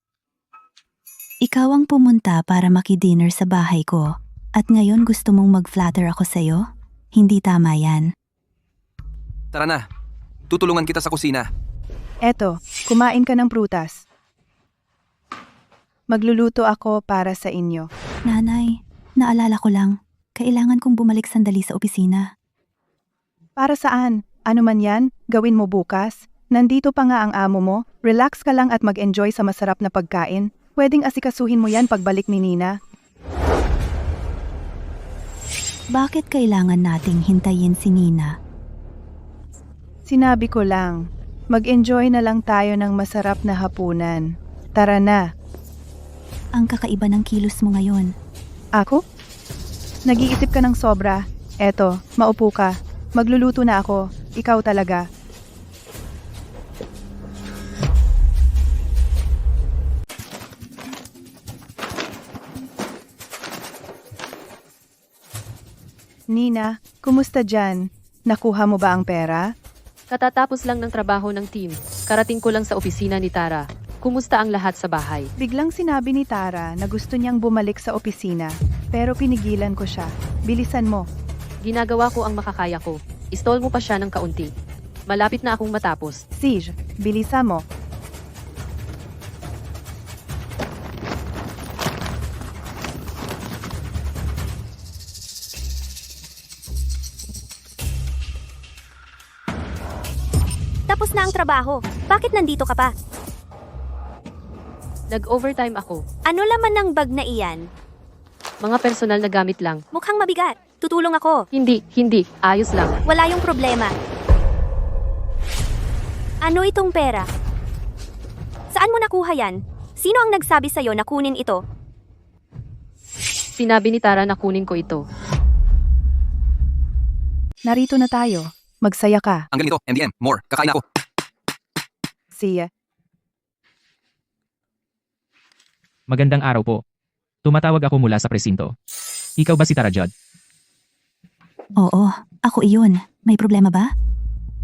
Ikaw ang pumunta para maki-dinner sa bahay ko. At ngayon gusto mong mag-flatter ako sa'yo? Hindi tama yan. Tara na. Tutulungan kita sa kusina. Eto, kumain ka ng prutas. Magluluto ako para sa inyo. Nanay, naalala ko lang. Kailangan kong bumalik sandali sa opisina. Para saan? Ano man yan, gawin mo bukas. Nandito pa nga ang amo mo. Relax ka lang at mag-enjoy sa masarap na pagkain. Pwedeng asikasuhin mo yan pagbalik ni Nina. Bakit kailangan nating hintayin si Nina? Sinabi ko lang, mag-enjoy na lang tayo ng masarap na hapunan. Tara na. Ang kakaiba ng kilos mo ngayon. Ako? Nag-iisip ka ng sobra. Eto, maupo ka. Magluluto na ako. Ikaw talaga. Nina, kumusta dyan? Nakuha mo ba ang pera? Katatapos lang ng trabaho ng team. Karating ko lang sa opisina ni Tara. Kumusta ang lahat sa bahay? Biglang sinabi ni Tara na gusto niyang bumalik sa opisina, pero pinigilan ko siya. Bilisan mo. Ginagawa ko ang makakaya ko. Istall mo pa siya ng kaunti. Malapit na akong matapos. Siege, bilisan mo. Tapos na ang trabaho. Bakit nandito ka pa? Nag-overtime ako. Ano laman ng bag na iyan? Mga personal na gamit lang. Mukhang mabigat. Tutulong ako. Hindi. Ayos lang. Wala yung problema. Ano itong pera? Saan mo nakuha yan? Sino ang nagsabi sa'yo na kunin ito? Sinabi ni Tara na kunin ko ito. Narito na tayo. Magsaya ka. Ang galing ito, MDM, more, kakain ako. Siya. Magandang araw po. Tumatawag ako mula sa presinto. Ikaw ba si Tara Judd? Oo, ako iyon. May problema ba?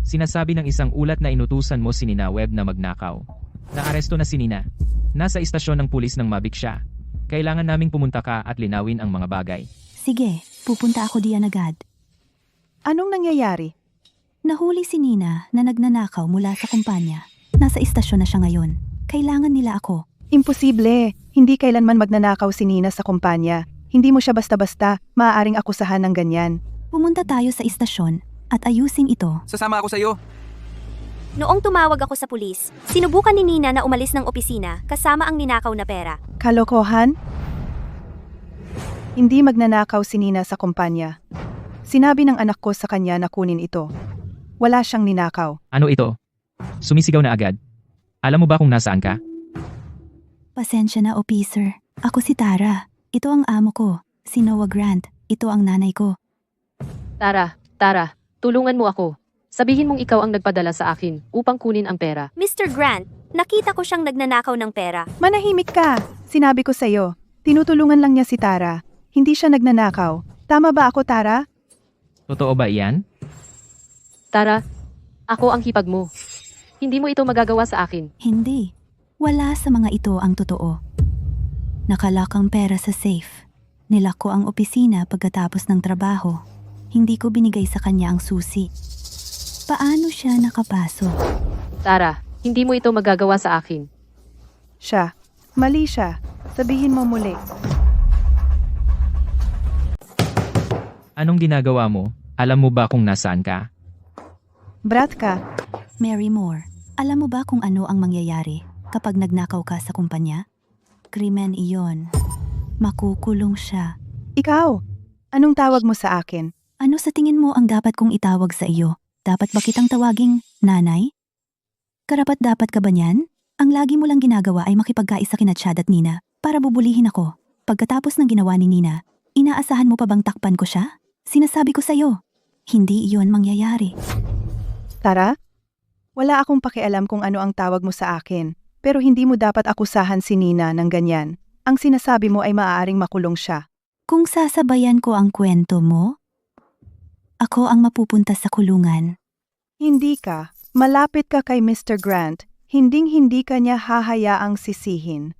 Sinasabi ng isang ulat na inutusan mo si Nina Webb na magnakaw. Naaresto na si Nina. Nasa istasyon ng pulis ng Mavic siya. Kailangan naming pumunta ka at linawin ang mga bagay. Sige, pupunta ako diyan agad. Anong nangyayari? Nahuli si Nina na nagnanakaw mula sa kumpanya. Nasa istasyon na siya ngayon. Kailangan nila ako. Imposible. Hindi kailanman magnanakaw si Nina sa kumpanya. Hindi mo siya basta-basta maaaring akusahan ng ganyan. Pumunta tayo sa istasyon at ayusin ito. Sasama ako sa'yo. Noong tumawag ako sa pulis, sinubukan ni Nina na umalis ng opisina kasama ang ninakaw na pera. Kalokohan? Hindi magnanakaw si Nina sa kumpanya. Sinabi ng anak ko sa kanya na kunin ito. Wala siyang ninakaw. Ano ito? Sumisigaw na agad. Alam mo ba kung nasaan ka? Pasensya na, officer. Ako si Tara. Ito ang amo ko, si Noah Grant. Ito ang nanay ko. Tara, tulungan mo ako. Sabihin mong ikaw ang nagpadala sa akin upang kunin ang pera. Mr. Grant, nakita ko siyang nagnanakaw ng pera. Manahimik ka! Sinabi ko sa'yo. Tinutulungan lang niya si Tara. Hindi siya nagnanakaw. Tama ba ako, Tara? Totoo ba iyan? Tara, ako ang hipag mo. Hindi mo ito magagawa sa akin. Hindi. Wala sa mga ito ang totoo. Nakalak ang pera sa safe. Nilak ko ang opisina pagkatapos ng trabaho. Hindi ko binigay sa kanya ang susi. Paano siya nakapasok? Tara, hindi mo ito magagawa sa akin. Siya. Mali siya. Sabihin mo muli. Anong ginagawa mo? Alam mo ba kung nasaan ka? Brat ka. Mary Moore, alam mo ba kung ano ang mangyayari kapag nagnakaw ka sa kumpanya? Krimen iyon. Makukulong siya. Ikaw. Anong tawag mo sa akin? Ano sa tingin mo ang dapat kong itawag sa iyo? Dapat ba kitang tawaging nanay? Karapat-dapat ka ba niyan? Ang lagi mo lang ginagawa ay makipagkaisa kina Chad at Nina para bubulihin ako. Pagkatapos ng ginawa ni Nina, inaasahan mo pa bang takpan ko siya? Sinasabi ko sa'yo, hindi iyon mangyayari. Tara? Wala akong pakialam kung ano ang tawag mo sa akin, pero hindi mo dapat akusahan si Nina ng ganyan. Ang sinasabi mo ay maaaring makulong siya. Kung sasabayan ko ang kwento mo, ako ang mapupunta sa kulungan. Hindi ka. Malapit ka kay Mr. Grant. Hinding-hindi ka niya hahayaang sisihin.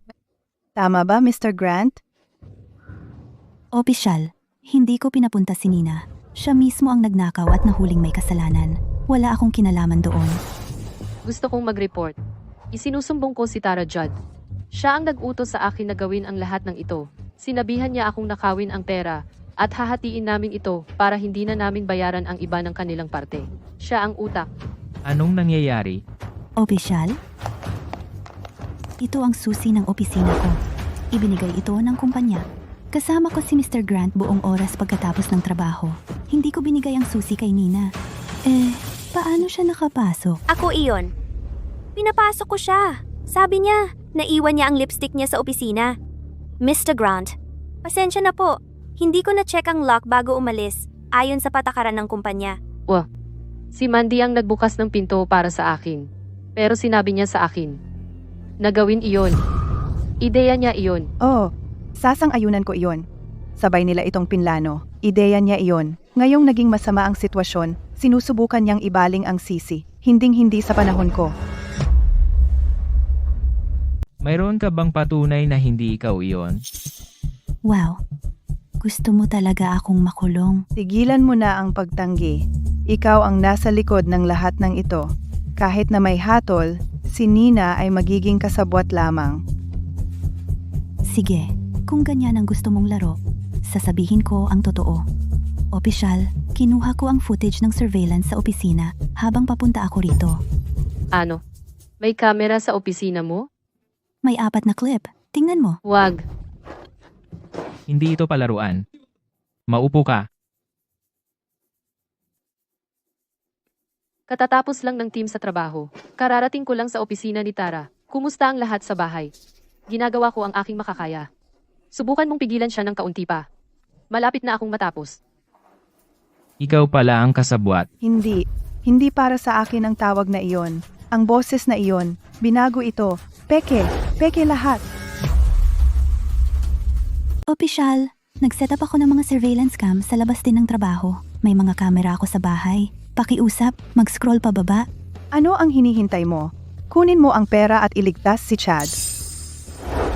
Tama ba, Mr. Grant? Opisyal, hindi ko pinapunta si Nina. Siya mismo ang nagnakaw at nahuling may kasalanan. Wala akong kinalaman doon. Gusto kong mag-report. Isinusumbong ko si Tara Judd. Siya ang nag-utos sa akin na gawin ang lahat ng ito. Sinabihan niya akong nakawin ang pera at hahatiin namin ito para hindi na namin bayaran ang iba ng kanilang parte. Siya ang utak. Anong nangyayari? Opisyal? Ito ang susi ng opisina ko. Ibinigay ito ng kumpanya. Kasama ko si Mr. Grant buong oras pagkatapos ng trabaho. Hindi ko binigay ang susi kay Nina. Paano siya nakapasok? Ako iyon. Pinapasok ko siya. Sabi niya, naiwan niya ang lipstick niya sa opisina. Mr. Grant, pasensya na po. Hindi ko na-check ang lock bago umalis, ayon sa patakaran ng kumpanya. Si Mandy ang nagbukas ng pinto para sa akin. Pero sinabi niya sa akin na gawin iyon. Ideya niya iyon. Oo, sasang-ayunan ko iyon. Sabay nila itong pinlano. Ideya niya iyon. Ngayong naging masama ang sitwasyon, sinusubukan niyang ibaling ang sisi. Hinding-hindi sa panahon ko. Mayroon ka bang patunay na hindi ikaw iyon? Wow. Gusto mo talaga akong makulong? Tigilan mo na ang pagtanggi. Ikaw ang nasa likod ng lahat ng ito. Kahit na may hatol, si Nina ay magiging kasabwat lamang. Sige, kung ganyan ang gusto mong laro, sasabihin ko ang totoo. Opisyal, kinuha ko ang footage ng surveillance sa opisina habang papunta ako rito. Ano? May kamera sa opisina mo? May 4 na clip. Tingnan mo. Wag. Hindi ito palaruan. Maupo ka. Katatapos lang ng team sa trabaho. Kararating ko lang sa opisina ni Tara. Kumusta ang lahat sa bahay? Ginagawa ko ang aking makakaya. Subukan mong pigilan siya ng kaunti pa. Malapit na akong matapos. Ikaw pala ang kasabwat. Hindi. Hindi para sa akin ang tawag na iyon. Ang boses na iyon. Binago ito. Peke. Peke lahat. Opisyal, nag-set up ako ng mga surveillance cam sa labas din ng trabaho. May mga kamera ako sa bahay. Pakiusap, mag-scroll pababa. Ano ang hinihintay mo? Kunin mo ang pera at iligtas si Chad.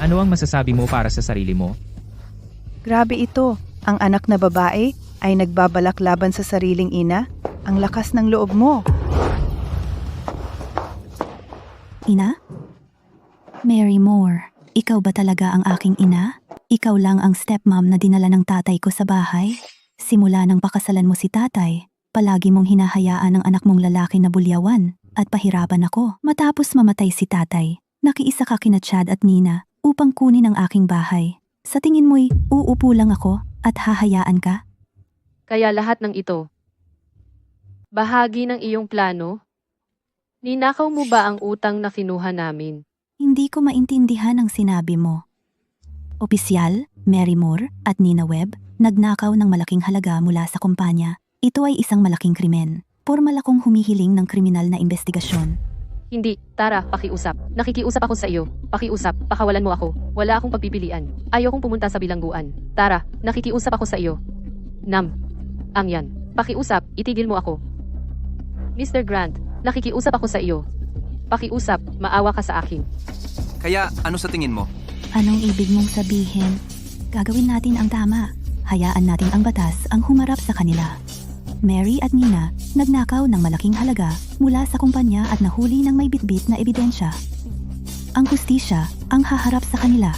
Ano ang masasabi mo para sa sarili mo? Grabe ito. Ang anak na babae ay nagbabalak laban sa sariling ina. Ang lakas ng loob mo. Ina? Mary Moore, ikaw ba talaga ang aking ina? Ikaw lang ang stepmom na dinala ng tatay ko sa bahay? Simula nang pakasalan mo si tatay, palagi mong hinahayaan ang anak mong lalaki na bulyawan at pahirapan ako. Matapos mamatay si tatay, nakiisa ka kina Chad at Nina upang kunin ang aking bahay. Sa tingin mo'y uupo lang ako at hahayaan ka? Kaya lahat ng ito. Bahagi ng iyong plano? Ninakaw mo ba ang utang na kinuha namin? Hindi ko maintindihan ang sinabi mo. Opisyal, Mary Moore at Nina Webb, nagnakaw ng malaking halaga mula sa kumpanya. Ito ay isang malaking krimen. Pormal akong humihiling ng kriminal na investigasyon. Hindi, Tara, pakiusap. Nakikiusap ako sa iyo. Pakiusap, pakawalan mo ako. Wala akong pagpipilian. Ayokong pumunta sa bilangguan. Tara, nakikiusap ako sa iyo. Nam. Ang yan. Pakiusap, itigil mo ako. Mr. Grant, nakikiusap ako sa iyo. Pakiusap, maawa ka sa akin. Kaya ano sa tingin mo? Anong ibig mong sabihin? Gagawin natin ang tama. Hayaan natin ang batas ang humarap sa kanila. Mary at Nina nagnakaw ng malaking halaga mula sa kumpanya at nahuli ng may bitbit na ebidensya. Ang hustisya ang haharap sa kanila.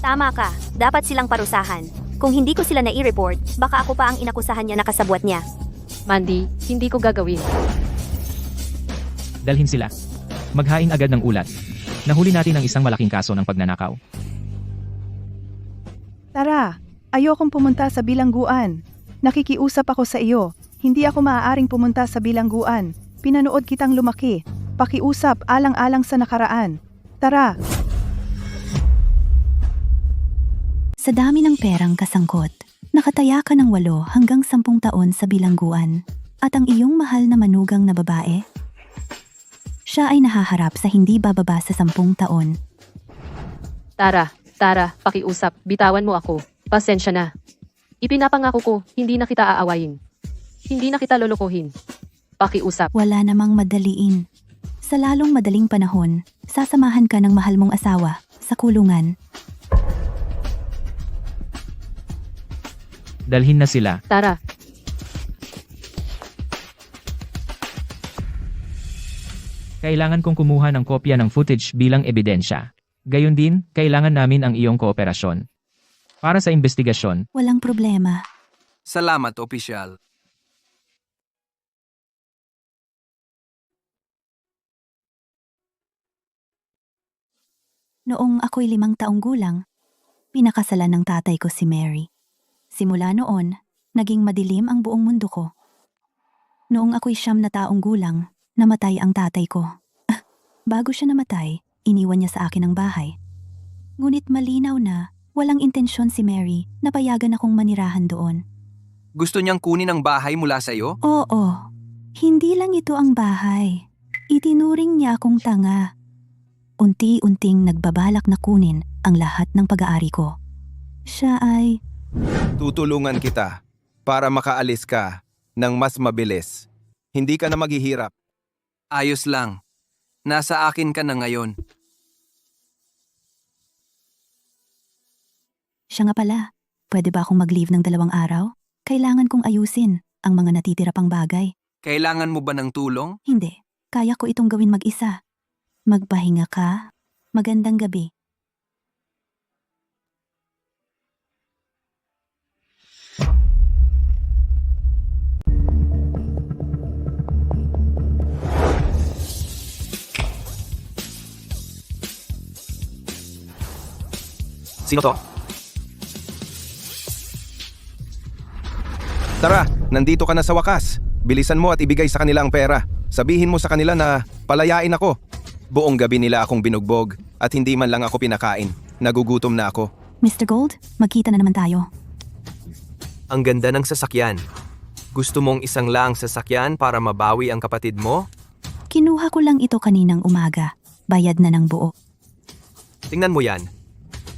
Tama ka. Dapat silang parusahan. Kung hindi ko sila na-i-report, baka ako pa ang inakusahan niya na kasabwat niya. Mandy, hindi ko gagawin. Dalhin sila. Maghain agad ng ulat. Nahuli natin ang isang malaking kaso ng pagnanakaw. Tara, ayokong pumunta sa bilangguan. Nakikiusap ako sa iyo. Hindi ako maaaring pumunta sa bilangguan. Pinanood kitang lumaki. Pakiusap alang-alang sa nakaraan. Tara. Sa dami ng perang kasangkot, nakataya ka ng 8 hanggang 10 taon sa bilangguan. At ang iyong mahal na manugang na babae? Siya ay nahaharap sa hindi bababa sa 10 taon. Tara, pakiusap. Bitawan mo ako. Pasensya na. Ipinapangako ko, hindi na kita aawayin. Hindi na kita lolokohin. Pakiusap. Wala namang madaliin. Sa lalong madaling panahon, sasamahan ka ng mahal mong asawa sa kulungan. Dalhin na sila. Tara. Kailangan kong kumuha ng kopya ng footage bilang ebidensya. Gayon din, kailangan namin ang iyong kooperasyon. Para sa investigasyon, Walang problema. Salamat, opisyal. Noong ako'y 5 taong gulang, pinakasalan ng tatay ko si Mary. Simula noon, naging madilim ang buong mundo ko. Noong ako'y 9 na taong gulang, namatay ang tatay ko. Bago siya namatay, iniwan niya sa akin ang bahay. Ngunit malinaw na, walang intensyon si Mary na payagan akong manirahan doon. Gusto niyang kunin ang bahay mula sa iyo? Oo, hindi lang ito ang bahay. Itinuring niya akong tanga. Unti-unting nagbabalak na kunin ang lahat ng pag-aari ko. Siya ay... Tutulungan kita. para makaalis ka ng mas mabilis. Hindi ka na maghihirap. Ayos lang. Nasa akin ka na ngayon. Siya nga pala, pwede ba akong mag-leave ng 2 araw? Kailangan kong ayusin ang mga natitira pang bagay. Kailangan mo ba ng tulong? Hindi, kaya ko itong gawin mag-isa. Magpahinga ka. Magandang gabi. Sino to? Tara, nandito ka na sa wakas. Bilisan mo at ibigay sa kanila ang pera. Sabihin mo sa kanila na palayain ako. Buong gabi nila akong binugbog at hindi man lang ako pinakain. Nagugutom na ako. Mr. Gold, magkita na naman tayo. Ang ganda ng sasakyan. Gusto mong isang lang sasakyan para mabawi ang kapatid mo? Kinuha ko lang ito kaninang umaga. Bayad na ng buo. Tingnan mo yan.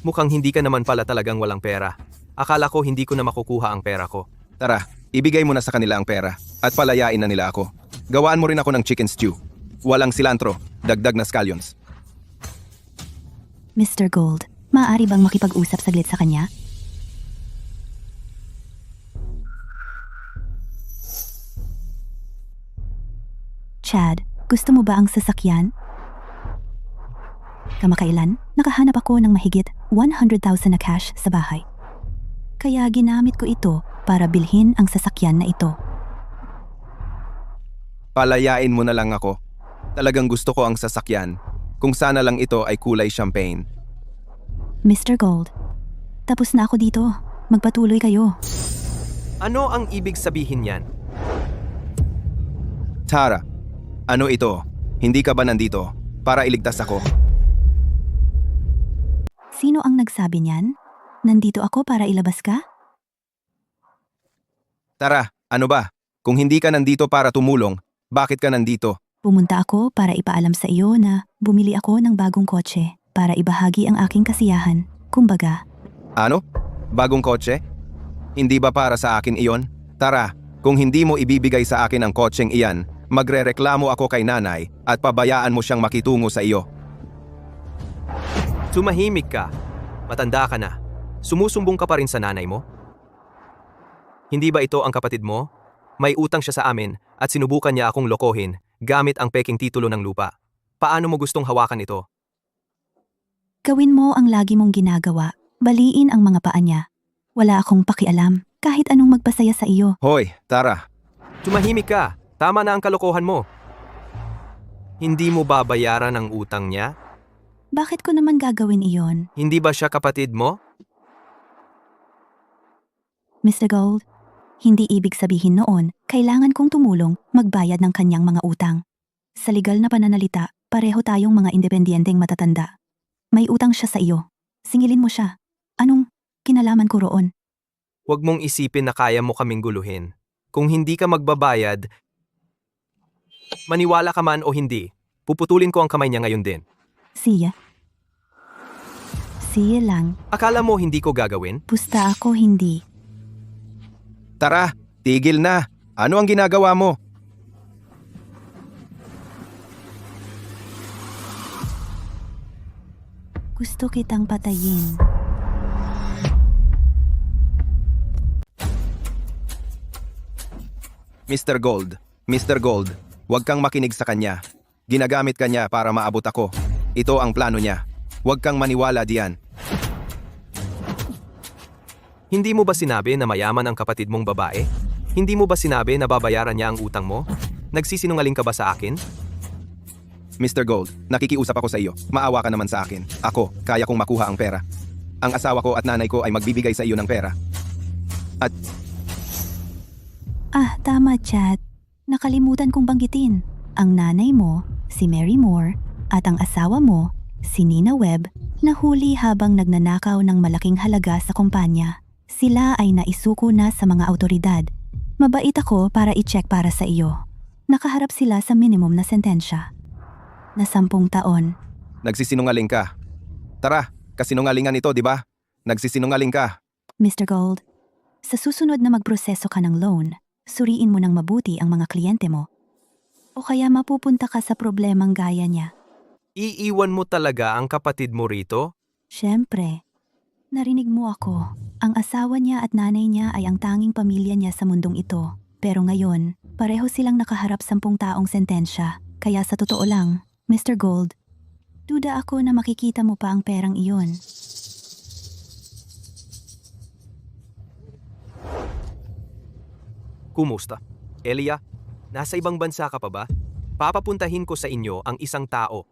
Mukhang hindi ka naman pala talagang walang pera. Akala ko hindi ko na makukuha ang pera ko. Tara, ibigay mo na sa kanila ang pera at palayain na nila ako. Gawaan mo rin ako ng chicken stew. Walang cilantro, dagdag na scallions. Mr. Gold, maaari bang makipag-usap saglit sa kanya? Chad, gusto mo ba ang sasakyan? Kamakailan, nakahanap ako ng mahigit 100,000 na cash sa bahay. Kaya ginamit ko ito para bilhin ang sasakyan na ito. Palayain mo na lang ako. Talagang gusto ko ang sasakyan. Kung sana lang ito ay kulay champagne. Mr. Gold, tapos na ako dito. Magpatuloy kayo. Ano ang ibig sabihin yan? Tara, ano ito? Hindi ka ba nandito para iligtas ako? Sino ang nagsabi niyan? Nandito ako para ilabas ka? Tara, ano ba? Kung hindi ka nandito para tumulong, bakit ka nandito? Pumunta ako para ipaalam sa iyo na bumili ako ng bagong kotse para ibahagi ang aking kasiyahan. Kumbaga, Ano? Bagong kotse? Hindi ba para sa akin iyon? Tara, kung hindi mo ibibigay sa akin ang kotseng iyan, magrereklamo ako kay nanay at pabayaan mo siyang makitungo sa iyo. Tumahimik ka. Matanda ka na. Sumusumbong ka pa rin sa nanay mo? Hindi ba ito ang kapatid mo? May utang siya sa amin at sinubukan niya akong lokohin gamit ang peking titulo ng lupa. Paano mo gustong hawakan ito? gawin mo ang lagi mong ginagawa. Baliin ang mga paa niya. Wala akong pakialam kahit anong magpasaya sa iyo. Hoy, Tara. Tumahimik ka. Tama na ang kalokohan mo. Hindi mo babayaran ang utang niya? Bakit ko naman gagawin iyon? Hindi ba siya kapatid mo? Mr. Gold, hindi ibig sabihin noon, kailangan kong tumulong magbayad ng kanyang mga utang. Sa legal na pananalita, pareho tayong mga independenteng matatanda. May utang siya sa iyo. Singilin mo siya. Anong kinalaman ko roon? Huwag mong isipin na kaya mo kaming guluhin. Kung hindi ka magbabayad, maniwala ka man o hindi, puputulin ko ang kamay niya ngayon din. Siya. Siya lang. Akala mo hindi ko gagawin? Pusta ako hindi. Tara, tigil na. Ano ang ginagawa mo? Gusto kitang patayin. Mr. Gold, huwag kang makinig sa kanya. Ginagamit ka niya para maabot ako. Ito ang plano niya. Huwag kang maniwala diyan. Hindi mo ba sinabi na mayaman ang kapatid mong babae? Hindi mo ba sinabi na babayaran niya ang utang mo? Nagsisinungaling ka ba sa akin? Mr. Gold, nakikiusap ako sa iyo. Maawa ka naman sa akin. Ako, kaya kong makuha ang pera. Ang asawa ko at nanay ko ay magbibigay sa iyo ng pera. At Tama, Chad. Nakalimutan kong banggitin. Ang nanay mo, si Mary Moore, at ang asawa mo, si Nina Webb, nahuli habang nagnanakaw ng malaking halaga sa kumpanya. Sila ay naisuko na sa mga autoridad. Mabait ako para i-check para sa iyo. Nakaharap sila sa minimum na sentensya. Na 10 taon. nagsisinungaling ka. Tara, kasinungalingan ito, di ba? Nagsisinungaling ka. Mr. Gold, Sa susunod na magproseso ka ng loan, suriin mo ng mabuti ang mga kliyente mo. O kaya mapupunta ka sa problemang gaya niya. Iiwan mo talaga ang kapatid mo rito? Siyempre, narinig mo ako. Ang asawa niya at nanay niya ay ang tanging pamilya niya sa mundong ito. Pero ngayon, pareho silang nakaharap 10 taong sentensya. Kaya sa totoo lang, Mr. Gold, duda ako na makikita mo pa ang perang iyon. Kumusta? Elia, nasa ibang bansa ka pa ba? Papapuntahin ko sa inyo ang isang tao.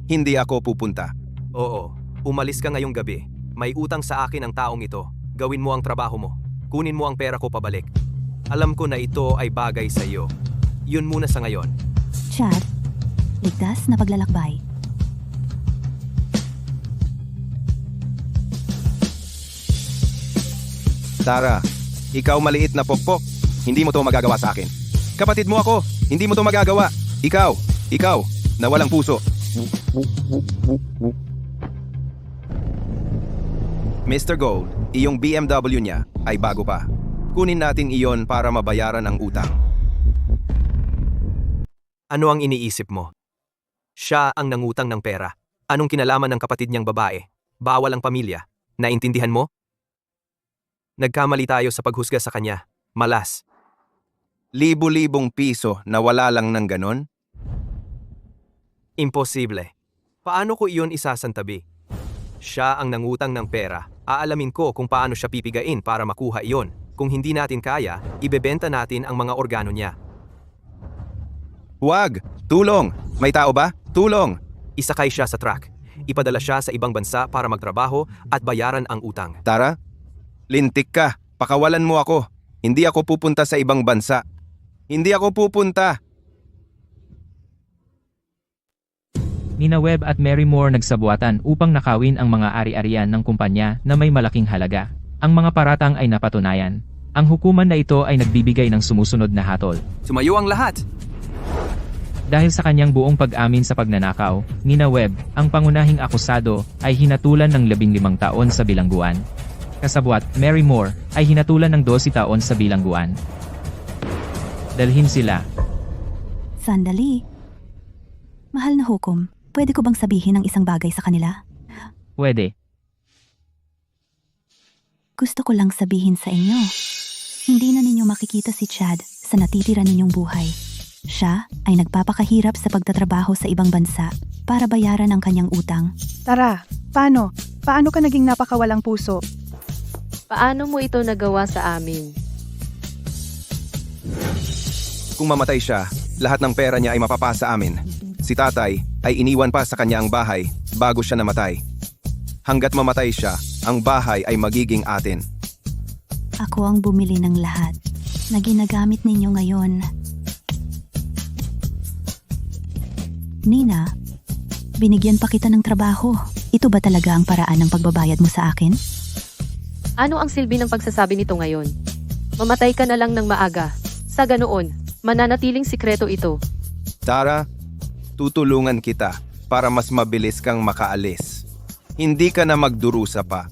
Hindi ako pupunta. Oo, umalis ka ngayong gabi. May utang sa akin ang taong ito. Gawin mo ang trabaho mo. Kunin mo ang pera ko pabalik. Alam ko na ito ay bagay sa iyo. Yun muna sa ngayon. Chad, ligtas na paglalakbay. Tara, ikaw maliit na pokpok. Hindi mo to magagawa sa akin. Kapatid mo ako, hindi mo to magagawa. Ikaw, na walang puso. Mr. Gold, iyong BMW niya ay bago pa. Kunin natin iyon para mabayaran ang utang. Ano ang iniisip mo? Siya ang nangutang ng pera. Anong kinalaman ng kapatid niyang babae? Bawal ang pamilya. Naintindihan mo? Nagkamali tayo sa paghusga sa kanya. Malas. Libo-libong piso na wala lang ng ganon? Imposible. Paano ko iyon isasantabi? Siya ang nangutang ng pera. Aalamin ko kung paano siya pipigain para makuha iyon. Kung hindi natin kaya, ibebenta natin ang mga organo niya. Huwag! Tulong! May tao ba? Tulong! Isakay siya sa truck. Ipadala siya sa ibang bansa para magtrabaho at bayaran ang utang. Tara, lintik ka. Pakawalan mo ako. Hindi ako pupunta sa ibang bansa. Hindi ako pupunta. Nina Webb at Mary Moore nagsabuatan upang nakawin ang mga ari-arian ng kumpanya na may malaking halaga. Ang mga paratang ay napatunayan. Ang hukuman na ito ay nagbibigay ng sumusunod na hatol. Sumayo ang lahat. Dahil sa kanyang buong pag-amin sa pagnanakaw, Nina Webb, ang pangunahing akusado, ay hinatulan ng 15 taon sa bilangguan. Kasabwat, Mary Moore, ay hinatulan ng 12 taon sa bilangguan. Dalhin sila. Sandali. Mahal na hukom, pwede ko bang sabihin ang isang bagay sa kanila? Pwede. Gusto ko lang sabihin sa inyo. Hindi na ninyo makikita si Chad sa natitira ninyong buhay. Siya ay nagpapakahirap sa pagtatrabaho sa ibang bansa para bayaran ang kanyang utang. Tara, paano? Paano ka naging napakawalang puso? Paano mo ito nagawa sa amin? Kung mamatay siya, lahat ng pera niya ay mapapasa amin. Si tatay ay iniwan pa sa kanya ang bahay bago siya namatay. Hanggat mamatay siya, ang bahay ay magiging atin. Ako ang bumili ng lahat na ginagamit ninyo ngayon. Nina, binigyan pa kita ng trabaho. Ito ba talaga ang paraan ng pagbabayad mo sa akin? Ano ang silbi ng pagsasabi nito ngayon? Mamatay ka na lang ng maaga. Sa ganoon, mananatiling sikreto ito. Tara, tutulungan kita para mas mabilis kang makaalis. Hindi ka na magdurusa pa.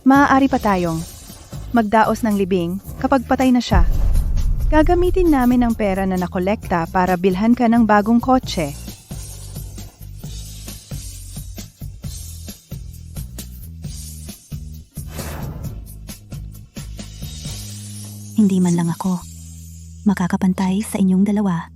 Maaari pa tayong magdaos ng libing kapag patay na siya. Gagamitin namin ang pera na nakolekta para bilhan ka ng bagong kotse. Hindi man lang ako makakapantay sa inyong dalawa.